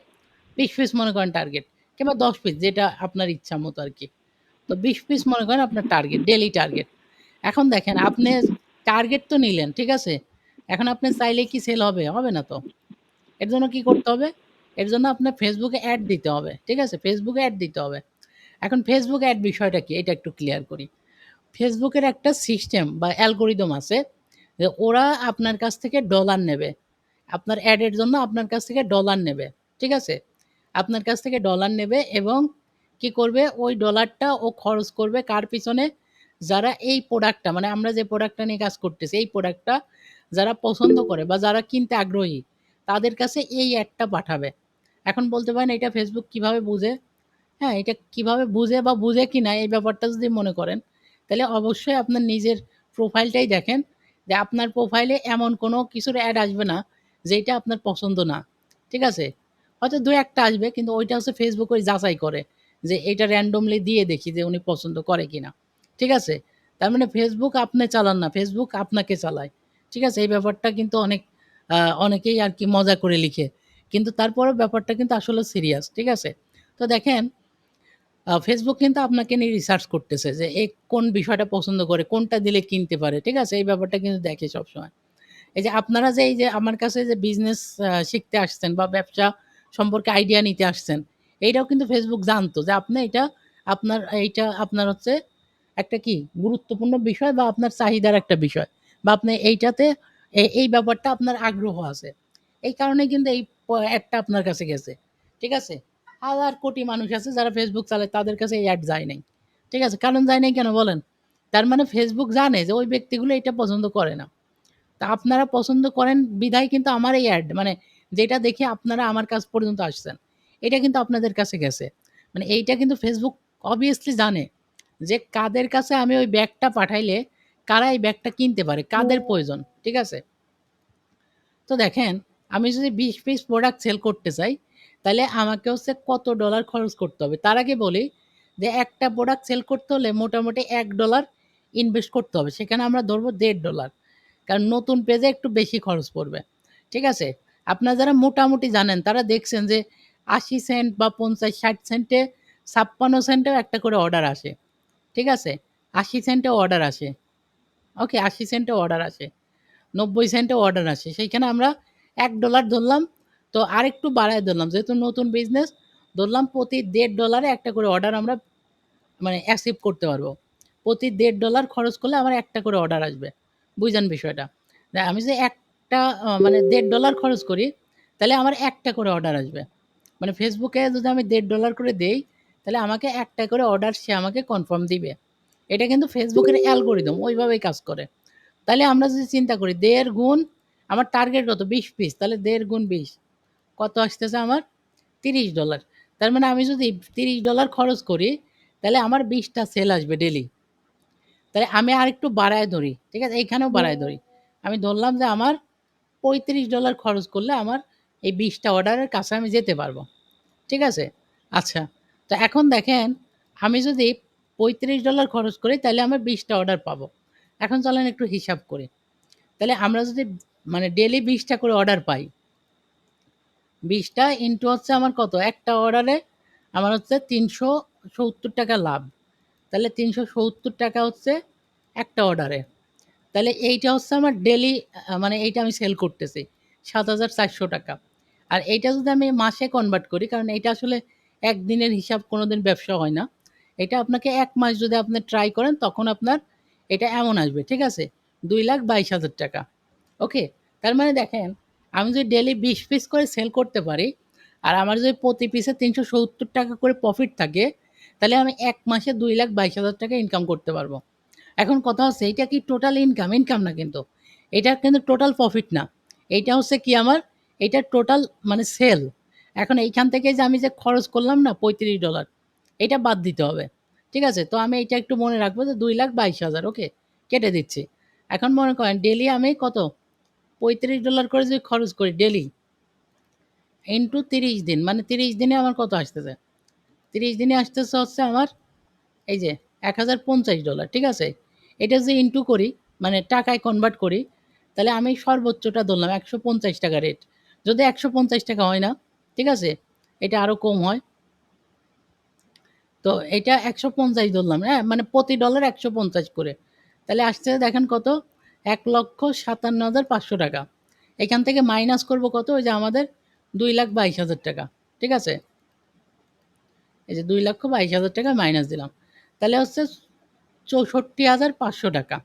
২০ পিস মনে করেন টার্গেট, কিংবা ১০ পিস, যেটা আপনার ইচ্ছা মতো আরকি। তো ২০ পিস মনে করেন আপনার টার্গেট, ডেইলি টার্গেট। এখন দেখেন আপনি টার্গেট তো নিলেন, ঠিক আছে? এখন আপনি চাইলেই কি সেল হবে? হবে না তো। এর জন্য কি করতে হবে? এর জন্য আপনার Facebook এ অ্যাড দিতে হবে। ঠিক আছে? Facebook এ অ্যাড দিতে হবে। এখন Facebook অ্যাড বিষয়টা কি? এটা একটু ক্লিয়ার করি। Facebook এর একটা সিস্টেম বা অ্যালগরিদম আছে, যে ওরা আপনার কাছ থেকে ডলার নেবে। আপনার অ্যাডের জন্য আপনার কাছ থেকে ডলার নেবে। ঠিক আছে? আপনার কাছ থেকে ডলার নেবে এবং কি করবে? ওই ডলারটা ও খরচ করবে কার পিছনে? যারা এই প্রোডাক্টটা, মানে আমরা যে প্রোডাক্টটা নিয়ে কাজ করতেছি, এই প্রোডাক্টটা যারা পছন্দ করে বা যারা কিনতে আগ্রহী, তাদের কাছে এই অ্যাডটা পাঠাবে। এখন বলতে পারেন এটা Facebook কিভাবে বুঝে? হ্যাঁ, এটা কিভাবে বুঝে বা বুঝে কিনা এই ব্যাপারটা যদি মনে করেন, তাহলে অবশ্যই আপনার নিজের প্রোফাইলটাই দেখেন, যে আপনার প্রোফাইলে এমন কোনো কিছুর অ্যাড আসবে না যেইটা আপনার পছন্দ না। ঠিক আছে? হয়তো ২-১ টা আসবে, কিন্তু ওইটা হচ্ছে Facebook ওই যাচাই করে যে এটা randomly দিয়ে দেখি যে উনি পছন্দ করে কিনা। ঠিক আছে? তার মানে Facebook আপনি চালান না, Facebook আপনাকে চালায়। ঠিক আছে? এই ব্যাপারটা কিন্তু অনেকেই আরকি মজা করে লিখে। কিন্তু তারপরেও ব্যাপারটা কিন্তু আসলে সিরিয়াস। ঠিক আছে? তো দেখেন, Facebook কিন্তু আপনাকে নিয়ে রিসার্চ করতেছে যে কোন বিষয়টা পছন্দ করে, কোনটা দিলে কিনতে পারে। ঠিক আছে? এই ব্যাপারটা কিন্তু দেখে সবসময়। এই যে আপনারা যে এই যে আমার কাছে যে বিজনেস শিখতে আসছেন বা ব্যবসা সম্পর্কে আইডিয়া নিতে আসছেন, এইটাও কিন্তু Facebook জানতো যে আপনি এইটা আপনার হচ্ছে একটা কি গুরুত্বপূর্ণ বিষয় বা আপনার চাহিদার একটা বিষয়, বা আপনি এইটাতে এই ব্যাপারটা আপনার আগ্রহ আছে। এই কারণেই কিন্তু এই অ্যাডটা আপনার কাছে গেছে। ঠিক আছে? হাজার কোটি মানুষ আছে যারা Facebook চালায়, তাদের কাছে এই অ্যাড যায় নাই। ঠিক আছে? কারণ যায় নাই কেন বলেন? তার মানে Facebook জানে যে ওই ব্যক্তিগুলো এটা পছন্দ করে না। তা আপনারা পছন্দ করেন বিধায় কিন্তু আমার এই অ্যাড, মানে যেটা দেখে আপনারা আমার কাছ পর্যন্ত আসছেন, এটা কিন্তু আপনাদের কাছে গেছে। মানে এইটা কিন্তু Facebook obviously জানে যে কাদের কাছে আমি ওই ব্যাগটা পাঠাইলে কারা এই ব্যাগটা কিনতে পারে, কাদের প্রয়োজন। ঠিক আছে? তো দেখেন, আমি যদি ২০ পিস প্রোডাক্ট সেল করতে চাই, তাহলে আমাকে হচ্ছে কত ডলার খরচ করতে হবে? তার আগে বলি যে একটা প্রোডাক্ট সেল করতে হলে মোটামুটি $১ ইনভেস্ট করতে হবে। সেখানে আমরা ধরবো $১.৫। কারণ নতুন পেজে একটু বেশি খরচ পড়বে। ঠিক আছে? আপনারা যারা মোটামুটি জানেন তারা দেখছেন যে ৮০ সেন্ট বা ৫০-৬০ সেন্টে, ৫৬ সেন্টেও একটা করে অর্ডার আসে। ঠিক আছে? ৮০ সেন্টেও অর্ডার আসে। ওকে, ৮০ সেন্টেও অর্ডার আসে। ৯০ সেন্টেও অর্ডার আসে। সেইখানে আমরা $১ ধরলাম। তো আরেকটু বাড়ায় ধরলাম। যেহেতু নতুন বিজনেস, ধরলাম প্রতি $১.৫ একটা করে অর্ডার আমরা মানে অ্যাচিভ করতে পারবো। প্রতি $১.৫ খরচ করলে আমার একটা করে অর্ডার আসবে। বুঝেন বিষয়টা? আমি যদি একটা মানে $১.৫ খরচ করি, তাহলে আমার একটা করে অর্ডার আসবে। মানে Facebook এ যদি আমি $১.৫ করে দেই, তাহলে আমাকে একটা করে অর্ডার সে আমাকে কনফার্ম দিবে। এটা কিন্তু Facebook এর অ্যালগরিদম ওইভাবেই কাজ করে। তাহলে আমরা যদি চিন্তা করি ১.৫ গুণ, আমার টার্গেট কত? ২০ পিস। তাহলে ১.৫ গুণ ২০ কত আসতেছে আমার? $৩০। তার মানে আমি যদি $৩০ খরচ করি, তাহলে আমার ২০ টা সেল আসবে ডেইলি। তাহলে আমি আরেকটু বাড়ায় ধরি। ঠিক আছে? এইখানেও বাড়ায় ধরি। আমি ধরলাম যে আমার $৩৫ খরচ করলে আমার এই ২০ টা অর্ডারের কাছে আমি যেতে পারবো। ঠিক আছে? আচ্ছা। তো এখন দেখেন, আমি যদি $৩৫ খরচ করি, তাহলে আমার ২০ টা অর্ডার পাবো। এখন চলেন একটু হিসাব করি। তাহলে আমরা যদি মানে ডেইলি ২০ টা করে অর্ডার পাই, ২০ টা ইনটু হচ্ছে আমার কত? একটা অর্ডারে আমার হচ্ছে ৳৩৭০ লাভ। তাহলে ৳৩৭০ হচ্ছে একটা অর্ডারে। তাহলে এইটা হচ্ছে আমার ডেইলি, মানে এইটা আমি সেল করতেছি ৳৭,৪০০। আর এইটা যদি আমি মাসে কনভার্ট করি, কারণ এইটা আসলে একদিনের হিসাব, কোনোদিন ব্যবসা হয় না। এটা আপনাকে ১ মাস যদি আপনি ট্রাই করেন, তখন আপনার এটা এমন আসবে। ঠিক আছে? ৳২,২২,০০০। ওকে? তার মানে দেখেন, আমি যদি ডেইলি 20 পিস করে সেল করতে পারি, আর আমার যদি প্রতি পিসে ৳৩৭০ করে প্রফিট থাকে, তাহলে আমি ১ মাসে ৳২,২২,০০০ ইনকাম করতে পারবো। এখন কথা হচ্ছে এইটা কি টোটাল ইনকাম? ইনকাম না কিন্তু। এটা কিন্তু টোটাল প্রফিট না। এইটা হচ্ছে কি আমার, এইটা টোটাল মানে সেল। এখন এইখান থেকে যে আমি যে খরচ করলাম না $৩৫, এটা বাদ দিতে হবে। ঠিক আছে? তো আমি এইটা একটু মনে রাখবো যে $২,২২,০০০ ওকে? কেটে দিচ্ছি। এখন মনে করেন ডেইলি আমি কত $৩৫ করে যদি খরচ করি ডেইলি ইনটু ৩০ দিন, মানে ৩০ দিনে আমার কত আসতেছে? ৩০ দিনে আসতেছে হচ্ছে আমার এই যে $১,০৫০, ঠিক আছে? এটা যদি ইনটু করি, মানে টাকায় কনভার্ট করি, তাহলে আমি সর্বোচ্চটা ধরলাম ৳১৫০ রেট। যদি ৳১৫০ হয় না, ঠিক আছে? এটা আরও কম হয়। তো এটা ১৫০ ধরলাম, হ্যাঁ? মানে প্রতি ডলার ১৫০ করে। তাহলে আসতেছে দেখেন কত? ৳১,৫৭,৫০০। এখান থেকে মাইনাস করব কত? ওই যে আমাদের ৳২,২২,০০০, ঠিক আছে? এই যে ৳২,২২,০০০ মাইনাস দিলাম। তাহলে হচ্ছে ৳৬৪,৫০০।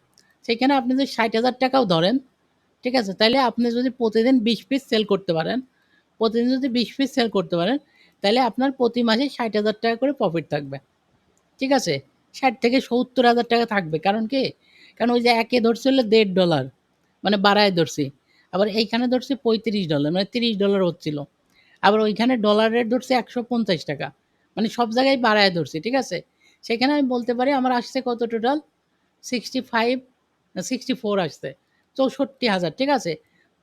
সেখানে আপনি যদি ৳৬০,০০০ ধরেন, ঠিক আছে? তাইলে আপনি যদি প্রতিদিন ২০ পিস সেল করতে পারেন, প্রতিদিন যদি ২০ পিস সেল করতে পারেন, তাইলে আপনার প্রতি মাসে ৳৬০,০০০ করে প্রফিট থাকবে। ঠিক আছে? ৬০ থেকে ৳৭০,০০০ থাকবে। কারণ কি? কারণ ওই যে একে ধরছি হলো $১.৫, মানে বাড়ায় ধরছি। আবার এইখানে ধরছি $৩৫, মানে $৩০ হচ্ছিল। আবার ওইখানে ডলার রেট ধরছি ৳১৫০, মানে সব জায়গায় বাড়ায় ধরছি। ঠিক আছে? সেখানে আমি বলতে পারি আমার আসছে কত টোটাল? 65 না 64 আসছে। ৬৪,০০০, ঠিক আছে?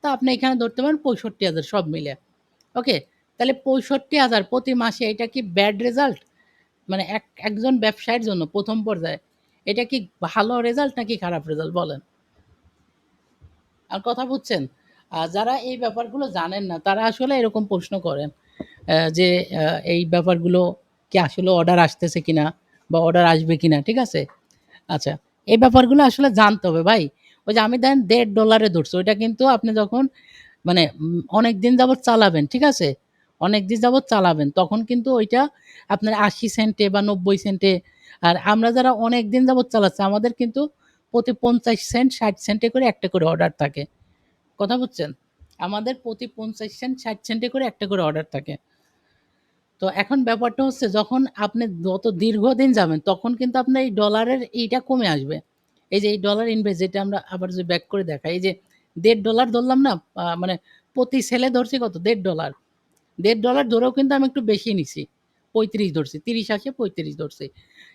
তো আপনি এখানে ধরতে পারেন ৬৫,০০০ সব মিলে। ওকে? তাহলে ৬৫,০০০ প্রতি মাসে এটা কি ব্যাড রেজাল্ট? মানে একজন ব্যবসায়ীর জন্য ১ম পর্যায়ে এটা কি ভালো রেজাল্ট নাকি খারাপ রেজাল্ট বলেন? আর কথা বুঝছেন? যারা এই ব্যাপারগুলো জানেন না তারা আসলে এরকম প্রশ্ন করেন যে এই ব্যাপারগুলো কি আসলে অর্ডার আসতেছে কিনা বা অর্ডার আসবে কিনা, ঠিক আছে? আচ্ছা, এই ব্যাপারগুলো আসলে জানতে হবে ভাই। ওই যে আমি দেখেন $১.৫ ধরছি, ওইটা কিন্তু আপনি যখন মানে অনেকদিন যাবৎ চালাবেন, ঠিক আছে? অনেকদিন যাবৎ চালাবেন, তখন কিন্তু ওইটা আপনার ৮০ সেন্টে বা ৯০ সেন্টে, আর আমরা যারা অনেকদিন যাবৎ চালাচ্ছি আমাদের কিন্তু প্রতি ৫০ সেন্ট, ৬০ সেন্টে করে একটা করে অর্ডার থাকে। কথা বুঝছেন? আমাদের প্রতি ৫০ সেন্ট, ৬০ সেন্টে করে একটা করে অর্ডার থাকে। তো এখন ব্যাপারটা হচ্ছে যখন আপনি যত দীর্ঘদিন যাবেন তখন কিন্তু আপনার এই ডলারের এইটা কমে আসবে। এই যে এই ডলার ইনভেস্ট, যেটা আমরা আবার যদি ব্যাক করে দেখাই, এই যে $১.৫ ধরলাম না? মানে প্রতি সেলে ধরছি কত? $১.৫। $১.৫ ধরেও কিন্তু আমি একটু বেশি নিছি। ৩৫ ধরছি। ৩০ আসে ৩৫ ধরছি।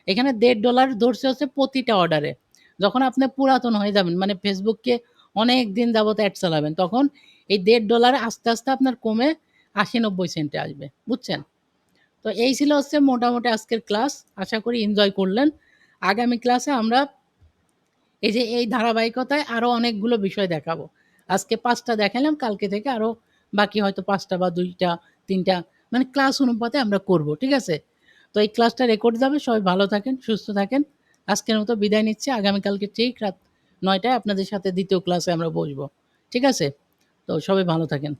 এখানে $১.৫ ধরছে হচ্ছে প্রতিটা অর্ডারে। যখন আপনি পুরাতন হয়ে যাবেন, মানে ফেসবুককে অনেক দিন যাবত এড চালাবেন, তখন এই $১.৫ আস্তে, আস্তে আপনার কমে ৮০-৯০ সেন্টে আসবে। বুঝছেন? তো এই ছিল হচ্ছে মোটামুটি আজকের ক্লাস। আশা করি এনজয় করলেন। আগামী ক্লাসে আমরা এই যে এই ধারাবাহিকতায় আরো অনেকগুলো বিষয় দেখাবো। আজকে ৫ টা দেখালাম, কালকে থেকে আরো বাকি হয়তো ৫ টা বা ২ টা ৩ টা, মানে ক্লাস অনুপাতে আমরা করব। ঠিক আছে? তো এই ক্লাসটা রেকর্ড যাবে। সবাই ভালো থাকেন, সুস্থ থাকেন। আজকের মতো বিদায় নিচ্ছি। আগামীকালকে ঠিক রাত ৯ টায় আপনাদের সাথে ২য় ক্লাসে আমরা বসবো। ঠিক আছে? তো সবাই ভালো থাকেন।